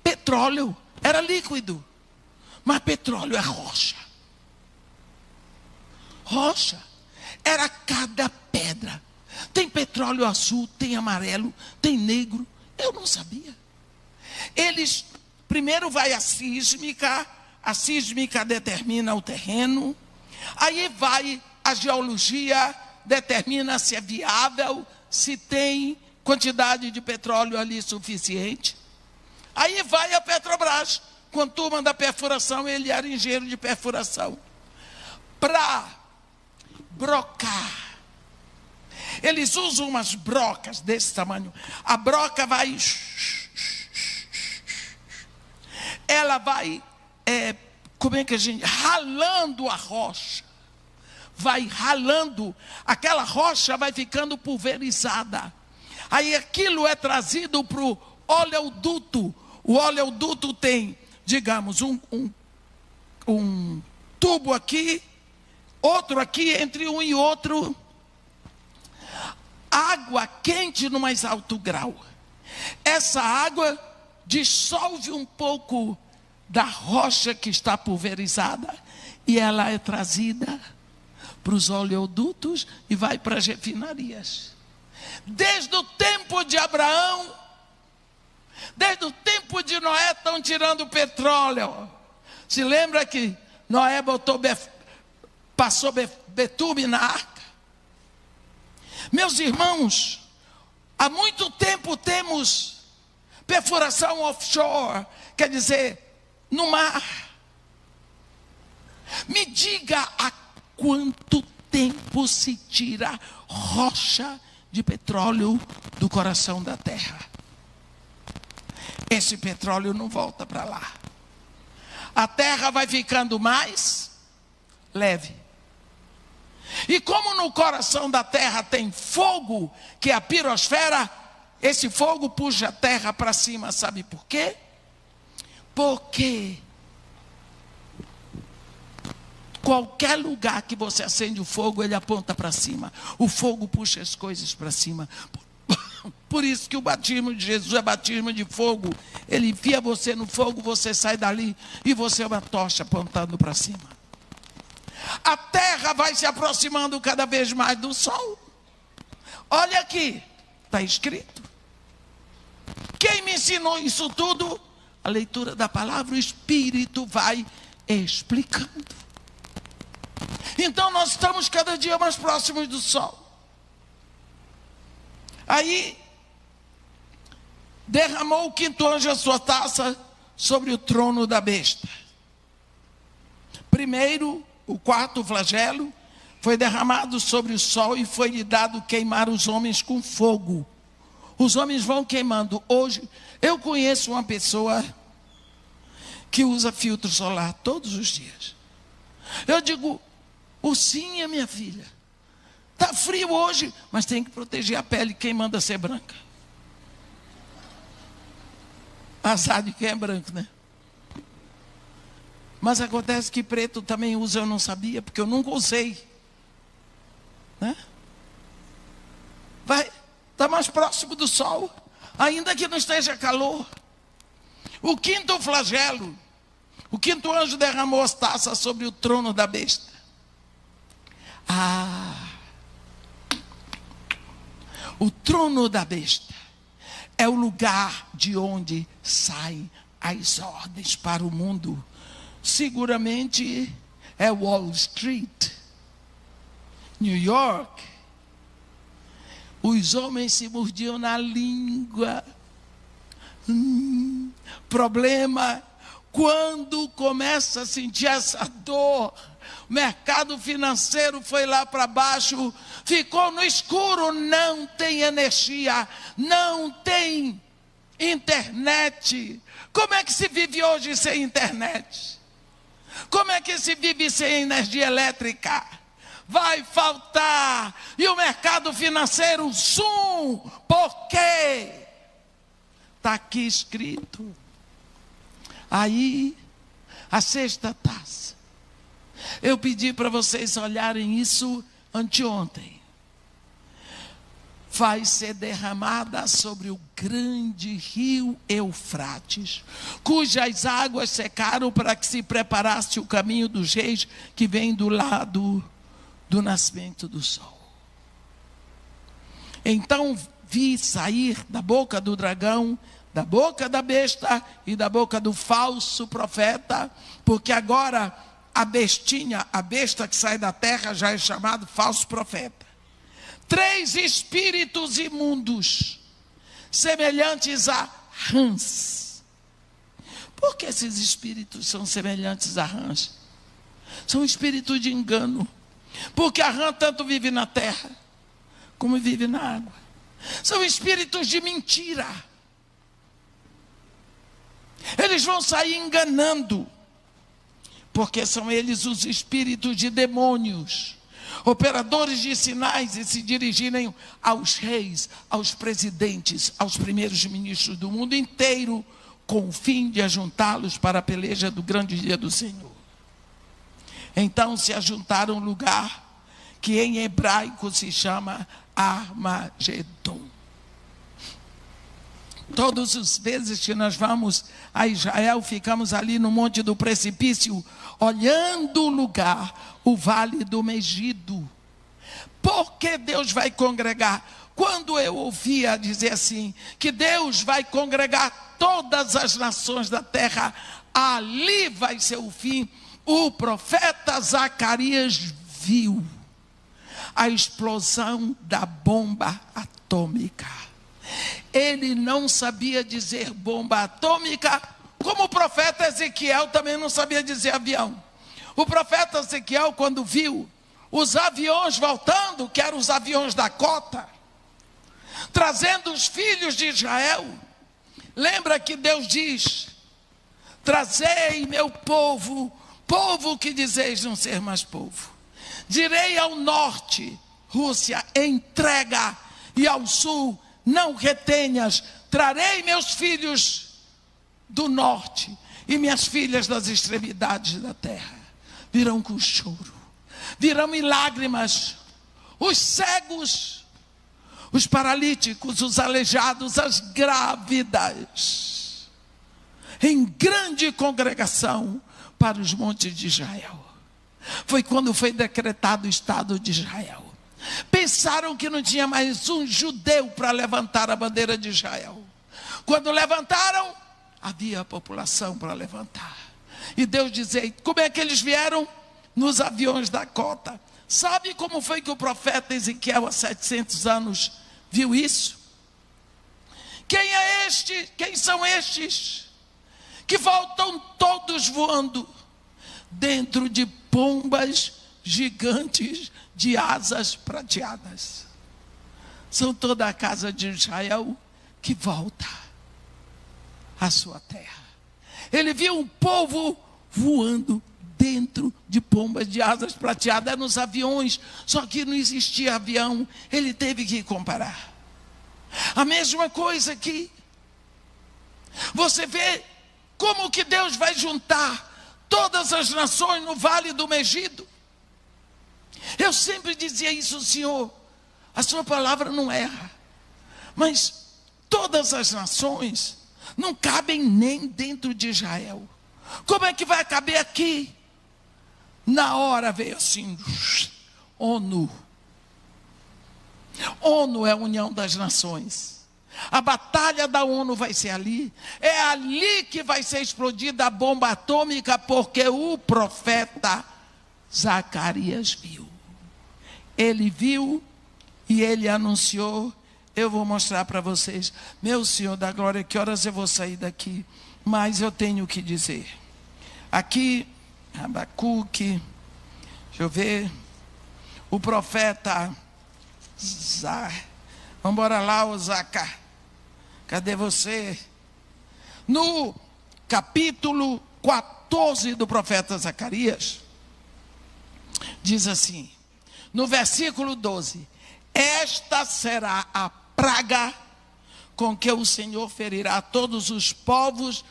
petróleo era líquido, mas petróleo é rocha. Rocha era cada pedra. Tem petróleo azul, tem amarelo, tem negro. Eu não sabia. Eles, primeiro vai a sísmica determina o terreno. Aí vai a geologia, determina se é viável, se tem quantidade de petróleo ali suficiente. Aí vai a Petrobras, com a turma da perfuração, ele era engenheiro de perfuração. Para brocar. Eles usam umas brocas desse tamanho. A broca vai... Ela vai... como é que a gente... ralando a rocha. Vai ralando. Aquela rocha vai ficando pulverizada. Aí aquilo é trazido para o oleoduto. O oleoduto tem, digamos, um tubo aqui, outro aqui, entre um e outro, água quente no mais alto grau. Essa água dissolve um pouco da rocha que está pulverizada e ela é trazida para os oleodutos e vai para as refinarias. Desde o tempo de Abraão, desde o tempo de Noé, estão tirando petróleo. Se lembra que Noé passou betume na arca? Meus irmãos, há muito tempo temos perfuração offshore, quer dizer, no mar. Me diga há quanto tempo se tira rocha de petróleo do coração da terra. Esse petróleo não volta para lá. A terra vai ficando mais leve. E como no coração da terra tem fogo, que é a pirosfera, esse fogo puxa a terra para cima. Sabe por quê? Porque qualquer lugar que você acende o fogo, ele aponta para cima. O fogo puxa as coisas para cima. Por isso que o batismo de Jesus é batismo de fogo. Ele enfia você no fogo, você sai dali e você é uma tocha apontando para cima. A terra vai se aproximando cada vez mais do sol. Olha aqui, está escrito. Quem me ensinou isso tudo? A leitura da palavra, o Espírito vai explicando. Então nós estamos cada dia mais próximos do sol. Aí derramou o quinto anjo a sua taça sobre o trono da besta. Primeiro, o quarto flagelo foi derramado sobre o sol e foi-lhe dado queimar os homens com fogo. Os homens vão queimando. Hoje, eu conheço uma pessoa que usa filtro solar todos os dias. Eu digo, ursinha, minha filha, está frio hoje, mas tem que proteger a pele, quem manda ser branca. Azar de quem é branco, né? Mas acontece que preto também usa, eu não sabia, porque eu nunca usei. Né? Vai estar mais próximo do sol, ainda que não esteja calor. O quinto flagelo, o quinto anjo derramou as taças sobre o trono da besta. O trono da besta é o lugar de onde saem as ordens para o mundo. Seguramente é Wall Street, New York. Os homens se mordiam na língua. Problema, quando começa a sentir essa dor, o mercado financeiro foi lá para baixo, ficou no escuro, não tem energia, não tem internet. Como é que se vive hoje sem internet? Como é que se vive sem energia elétrica? Vai faltar. E o mercado financeiro, por quê? Está aqui escrito. Aí, a sexta taça. Eu pedi para vocês olharem isso anteontem. Vai ser derramada sobre o grande rio Eufrates, cujas águas secaram para que se preparasse o caminho dos reis que vem do lado do nascimento do sol. Então vi sair da boca do dragão, da boca da besta e da boca do falso profeta, porque agora a bestinha, a besta que sai da terra já é chamado falso profeta. 3 espíritos imundos, semelhantes a rãs. Por que esses espíritos são semelhantes a rãs? São espíritos de engano. Porque a rã tanto vive na terra, como vive na água. São espíritos de mentira. Eles vão sair enganando, porque são eles os espíritos de demônios, operadores de sinais, e se dirigirem aos reis, aos presidentes, aos primeiros ministros do mundo inteiro, com o fim de ajuntá-los para a peleja do grande dia do Senhor. Então se ajuntaram um lugar que em hebraico se chama Armagedon. Todas as vezes que nós vamos a Israel, ficamos ali no Monte do Precipício, olhando o lugar, o Vale do Megido. Por que Deus vai congregar? Quando eu ouvia dizer assim, que Deus vai congregar todas as nações da terra, ali vai ser o fim, o profeta Zacarias viu a explosão da bomba atômica. Ele não sabia dizer bomba atômica, como o profeta Ezequiel também não sabia dizer avião. O profeta Ezequiel, quando viu os aviões voltando, que eram os aviões da cota, trazendo os filhos de Israel, lembra que Deus diz: trazei meu povo, povo que dizeis não ser mais povo. Direi ao norte, Rússia, entrega, e ao sul, não retenhas. Trarei meus filhos do norte e minhas filhas das extremidades da terra. Virão com choro, virão em lágrimas, os cegos, os paralíticos, os aleijados, as grávidas, em grande congregação para os montes de Israel. Foi quando foi decretado o Estado de Israel. Pensaram que não tinha mais um judeu para levantar a bandeira de Israel. Quando levantaram, havia a população para levantar. E Deus dizia: como é que eles vieram? Nos aviões da cota. Sabe como foi que o profeta Ezequiel, há 700 anos, viu isso? Quem é este? Quem são estes? Que voltam todos voando dentro de pombas gigantes de asas prateadas. São toda a casa de Israel que volta à sua terra. Ele viu um povo voando dentro de pombas de asas prateadas, nos aviões, só que não existia avião, ele teve que comparar. A mesma coisa aqui. Você vê como que Deus vai juntar todas as nações no vale do Megido. Eu sempre dizia isso, Senhor, a sua palavra não erra, mas todas as nações não cabem nem dentro de Israel. Como é que vai caber aqui? Na hora veio assim, ONU. ONU é a união das nações. A batalha da ONU vai ser ali. É ali que vai ser explodida a bomba atômica, porque o profeta Zacarias viu. Ele viu e ele anunciou. Eu vou mostrar para vocês. Meu Senhor da glória, que horas eu vou sair daqui? Mas eu tenho que dizer. Aqui, Abacuque, deixa eu ver, o profeta vamos embora lá, o Zacá. Cadê você? No capítulo 14 do profeta Zacarias, diz assim, no versículo 12: esta será a praga com que o Senhor ferirá todos os povos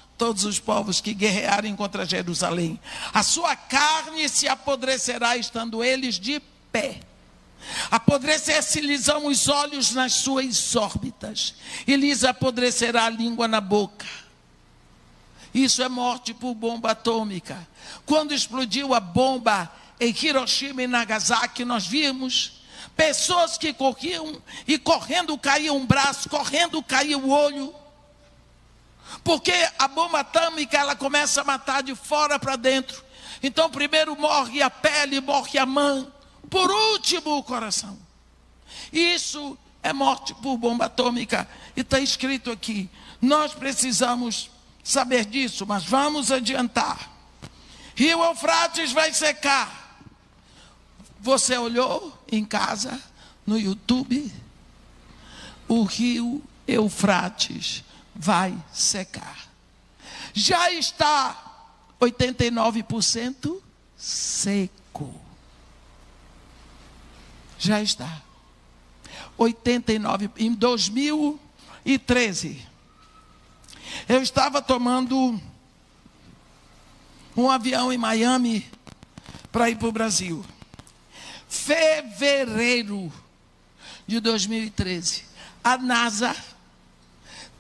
que guerrearem contra Jerusalém. A sua carne se apodrecerá, estando eles de pé. Apodrecer-se-lhes os olhos nas suas órbitas, e lhes apodrecerá a língua na boca. Isso é morte por bomba atômica. Quando explodiu a bomba em Hiroshima e Nagasaki, nós vimos pessoas que corriam e correndo caía um braço, correndo caía o olho. Porque a bomba atômica, ela começa a matar de fora para dentro. Então primeiro morre a pele, morre a mão, por último o coração. Isso é morte por bomba atômica. E está escrito aqui. Nós precisamos saber disso, mas vamos adiantar. Rio Eufrates vai secar. Você olhou em casa, no YouTube? O rio Eufrates vai secar. Já está 89% seco. Já está. 89%. Em 2013, eu estava tomando um avião em Miami para ir para o Brasil. Fevereiro de 2013, a NASA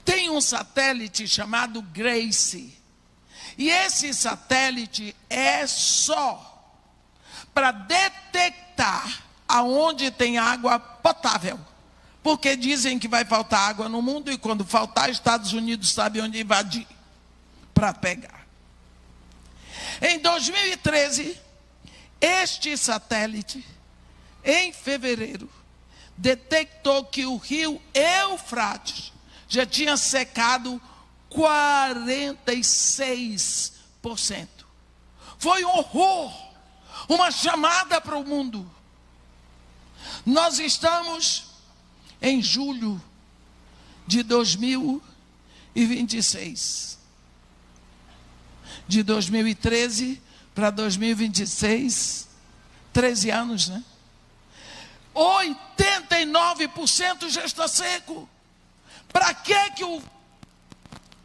tem um satélite chamado Grace. E esse satélite é só para detectar aonde tem água potável. Porque dizem que vai faltar água no mundo, e quando faltar, Estados Unidos sabe onde invadir para pegar. Em 2013, este satélite, em fevereiro, detectou que o rio Eufrates já tinha secado 46%. Foi um horror, uma chamada para o mundo. Nós estamos em julho de 2026. De 2013 para 2026, 13 anos, né? 89% já está seco. Para que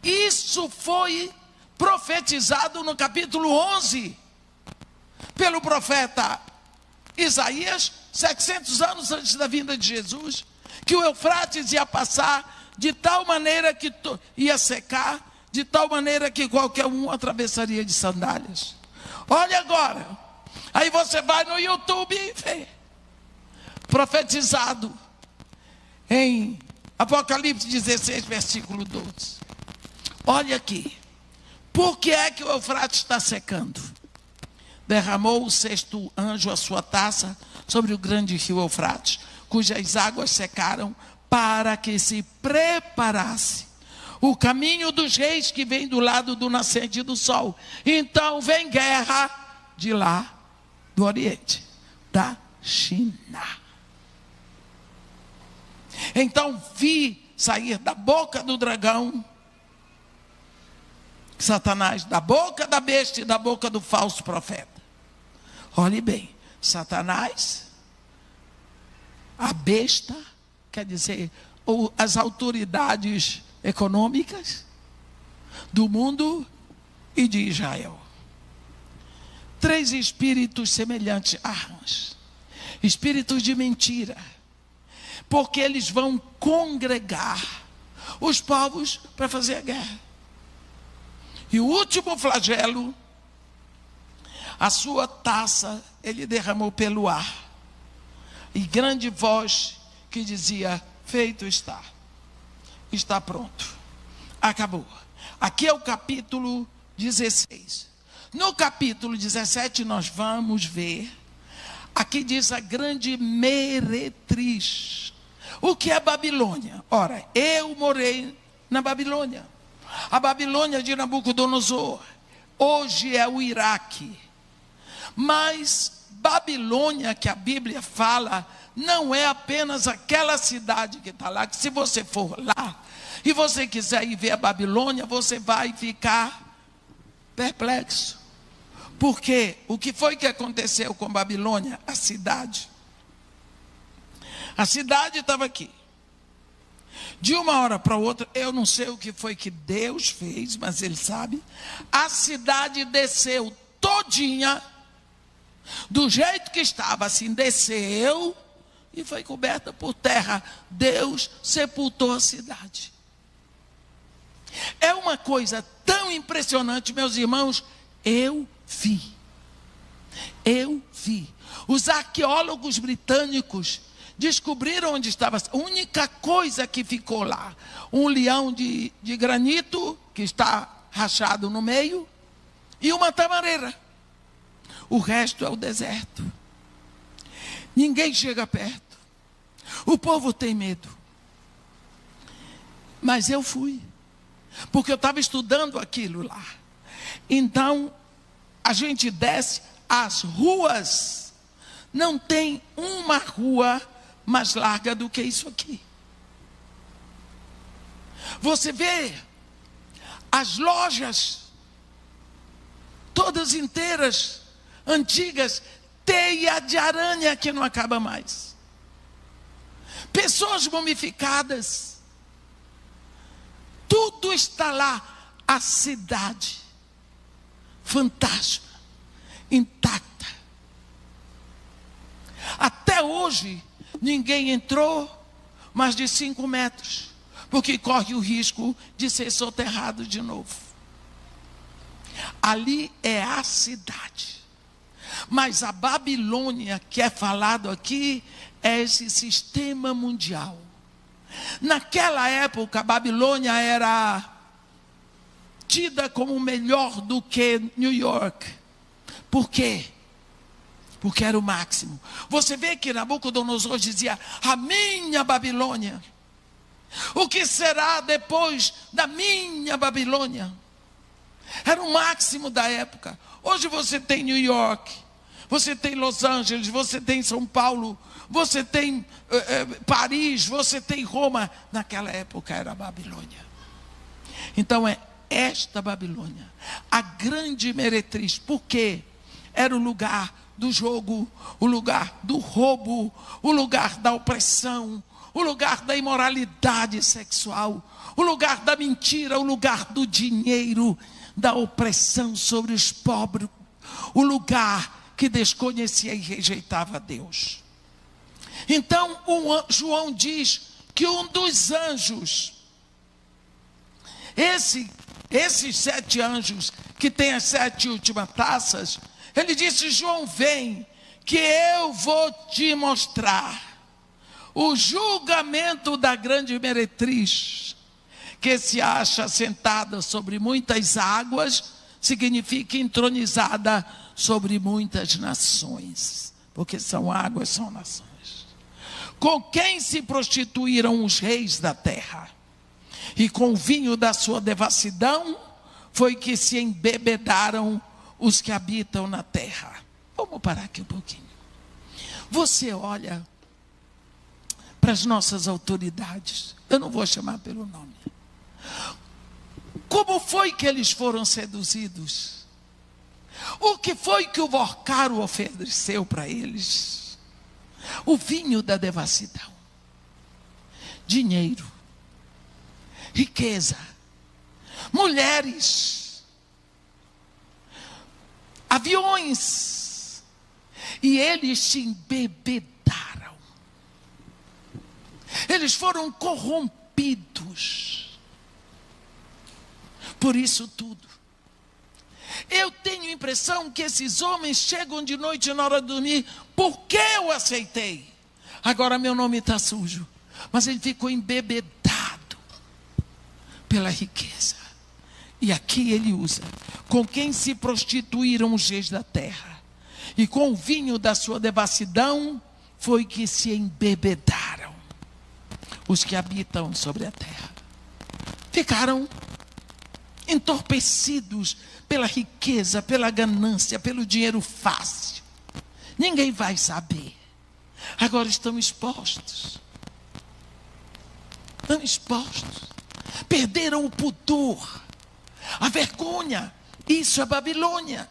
isso foi profetizado no capítulo 11 pelo profeta Isaías, 700 anos antes da vinda de Jesus, que o Eufrates ia passar de tal maneira que ia secar, de tal maneira que qualquer um atravessaria de sandálias. Olha agora, aí você vai no YouTube e vê, profetizado em Apocalipse 16, versículo 12. Olha aqui, por que é que o Eufrates está secando? Derramou o sexto anjo a sua taça sobre o grande rio Eufrates, cujas águas secaram, para que se preparasse o caminho dos reis que vem do lado do nascente do sol. Então vem guerra de lá do Oriente, da China. Então vi sair da boca do dragão, Satanás, da boca da besta e da boca do falso profeta. Olhe bem, Satanás, a besta, quer dizer, as autoridades econômicas do mundo e de Israel. 3 espíritos semelhantes a rãs, espíritos de mentira, porque eles vão congregar os povos para fazer a guerra. E o último flagelo, a sua taça ele derramou pelo ar, e grande voz que dizia: feito está, está pronto, acabou. Aqui é o capítulo 16. No capítulo 17 nós vamos ver, aqui diz a grande meretriz. O que é Babilônia? Ora, eu morei na Babilônia. A Babilônia de Nabucodonosor hoje é o Iraque. Mas Babilônia, que a Bíblia fala, não é apenas aquela cidade que está lá, que se você for lá e você quiser ir ver a Babilônia, você vai ficar perplexo. Porque o que foi que aconteceu com Babilônia? A cidade estava aqui. De uma hora para outra, eu não sei o que foi que Deus fez, mas Ele sabe. A cidade desceu todinha, do jeito que estava, assim, desceu e foi coberta por terra. Deus sepultou a cidade. É uma coisa tão impressionante, meus irmãos. Eu vi. Os arqueólogos britânicos descobriram onde estava. A única coisa que ficou lá, um leão de granito, que está rachado no meio, e uma tamareira. O resto é o deserto. Ninguém chega perto. O povo tem medo. Mas eu fui, porque eu estava estudando aquilo lá. Então, a gente desce, as ruas, não tem uma rua mais larga do que isso aqui. Você vê as lojas, todas inteiras, antigas, teia de aranha que não acaba mais. Pessoas mumificadas. Tudo está lá. A cidade fantástica, intacta. Até hoje, ninguém entrou mais de 5 metros, porque corre o risco de ser soterrado de novo. Ali é a cidade. Mas a Babilônia, que é falado aqui, é esse sistema mundial. Naquela época, a Babilônia era tida como melhor do que New York. Por quê? Porque era o máximo. Você vê que Nabucodonosor dizia: a minha Babilônia. O que será depois da minha Babilônia? Era o máximo da época. Hoje você tem New York, você tem Los Angeles, você tem São Paulo, você tem Paris, você tem Roma. Naquela época era a Babilônia. Então é esta Babilônia, a grande meretriz. Por quê? Era o lugar do jogo, o lugar do roubo, o lugar da opressão, o lugar da imoralidade sexual, o lugar da mentira, o lugar do dinheiro, da opressão sobre os pobres, o lugar que desconhecia e rejeitava Deus. Então, João diz que um dos anjos, esses 7 anjos que tem as 7 últimas taças, ele disse: João, vem, que eu vou te mostrar o julgamento da grande meretriz, que se acha sentada sobre muitas águas, significa entronizada sobre muitas nações, porque são águas, são nações. Com quem se prostituíram os reis da terra, e com o vinho da sua devassidão foi que se embebedaram os que habitam na terra. Vamos parar aqui um pouquinho. Você olha para as nossas autoridades, eu não vou chamar pelo nome. Como foi que eles foram seduzidos? O que foi que o Vorcaro ofereceu para eles? O vinho da devassidão, dinheiro, riqueza, mulheres. aviões, e eles se embebedaram. Eles foram corrompidos por isso tudo. Eu tenho a impressão que esses homens chegam de noite na hora de dormir, porque eu aceitei. Agora meu nome está sujo. Mas ele ficou embebedado pela riqueza. E aqui ele usa: com quem se prostituíram os reis da terra, e com o vinho da sua devassidão foi que se embebedaram os que habitam sobre a terra. Ficaram entorpecidos pela riqueza, pela ganância, pelo dinheiro fácil. Ninguém vai saber. Agora estão expostos. Estão expostos. Perderam o pudor, a vergonha. Isso é Babilônia.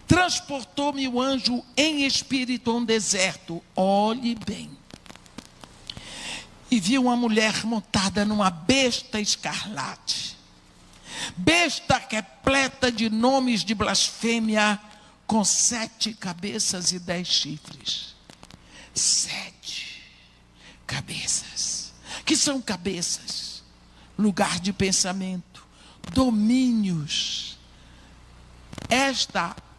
Transportou-me o anjo em espírito a um deserto. Olhe bem. E vi uma mulher montada numa besta escarlate. Besta repleta de nomes de blasfêmia, com 7 cabeças e 10 chifres. 7 cabeças. Que são cabeças? Lugar de pensamento, domínios.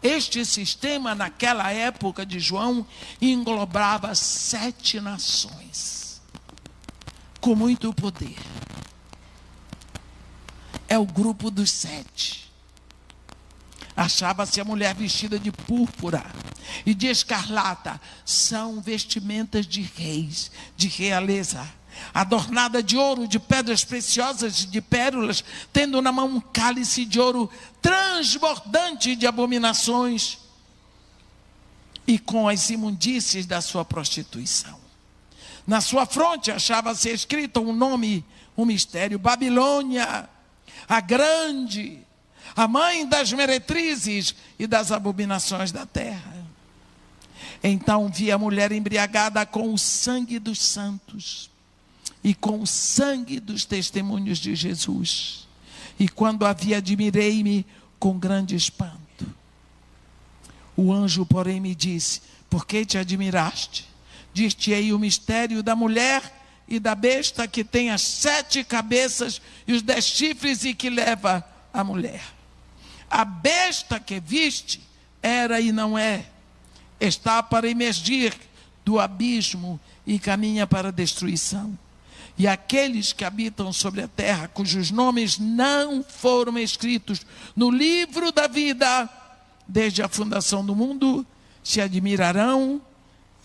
Este sistema, naquela época de João, englobava 7 nações. Com muito poder. É o grupo dos 7. Achava-se a mulher vestida de púrpura e de escarlata. São vestimentas de reis, de realeza, adornada de ouro, de pedras preciosas e de pérolas, tendo na mão um cálice de ouro transbordante de abominações e com as imundícies da sua prostituição. Na sua fronte achava-se escrito um nome, um mistério: Babilônia, a grande, a mãe das meretrizes e das abominações da terra. Então vi a mulher embriagada com o sangue dos santos e com o sangue dos testemunhos de Jesus. E quando a vi, admirei-me com grande espanto. O anjo, porém, me disse: por que te admiraste? Dir-te-ei o mistério da mulher e da besta que tem as 7 cabeças e os 10 chifres e que leva a mulher. A besta que viste era e não é. Está para emergir do abismo e caminha para a destruição. E aqueles que habitam sobre a terra, cujos nomes não foram escritos no livro da vida, desde a fundação do mundo, se admirarão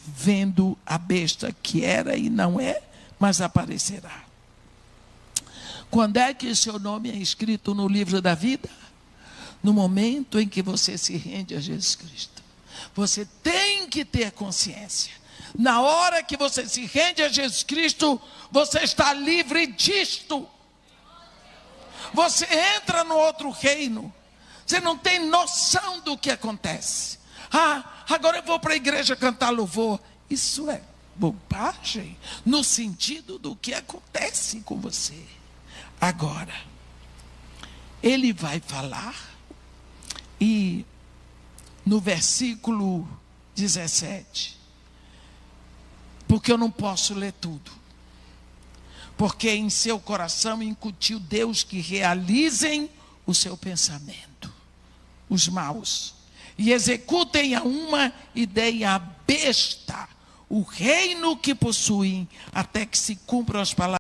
vendo a besta que era e não é, mas aparecerá. Quando é que o seu nome é escrito no livro da vida? No momento em que você se rende a Jesus Cristo. Você tem que ter consciência. Na hora que você se rende a Jesus Cristo, você está livre disto. Você entra no outro reino. Você não tem noção do que acontece. Agora eu vou para a igreja cantar louvor. Isso é bobagem, no sentido do que acontece com você. Agora, ele vai falar, e no versículo 17, porque eu não posso ler tudo, porque em seu coração incutiu Deus que realizem o seu pensamento, os maus, e executem a uma e deem à besta o reino que possuem, até que se cumpram as palavras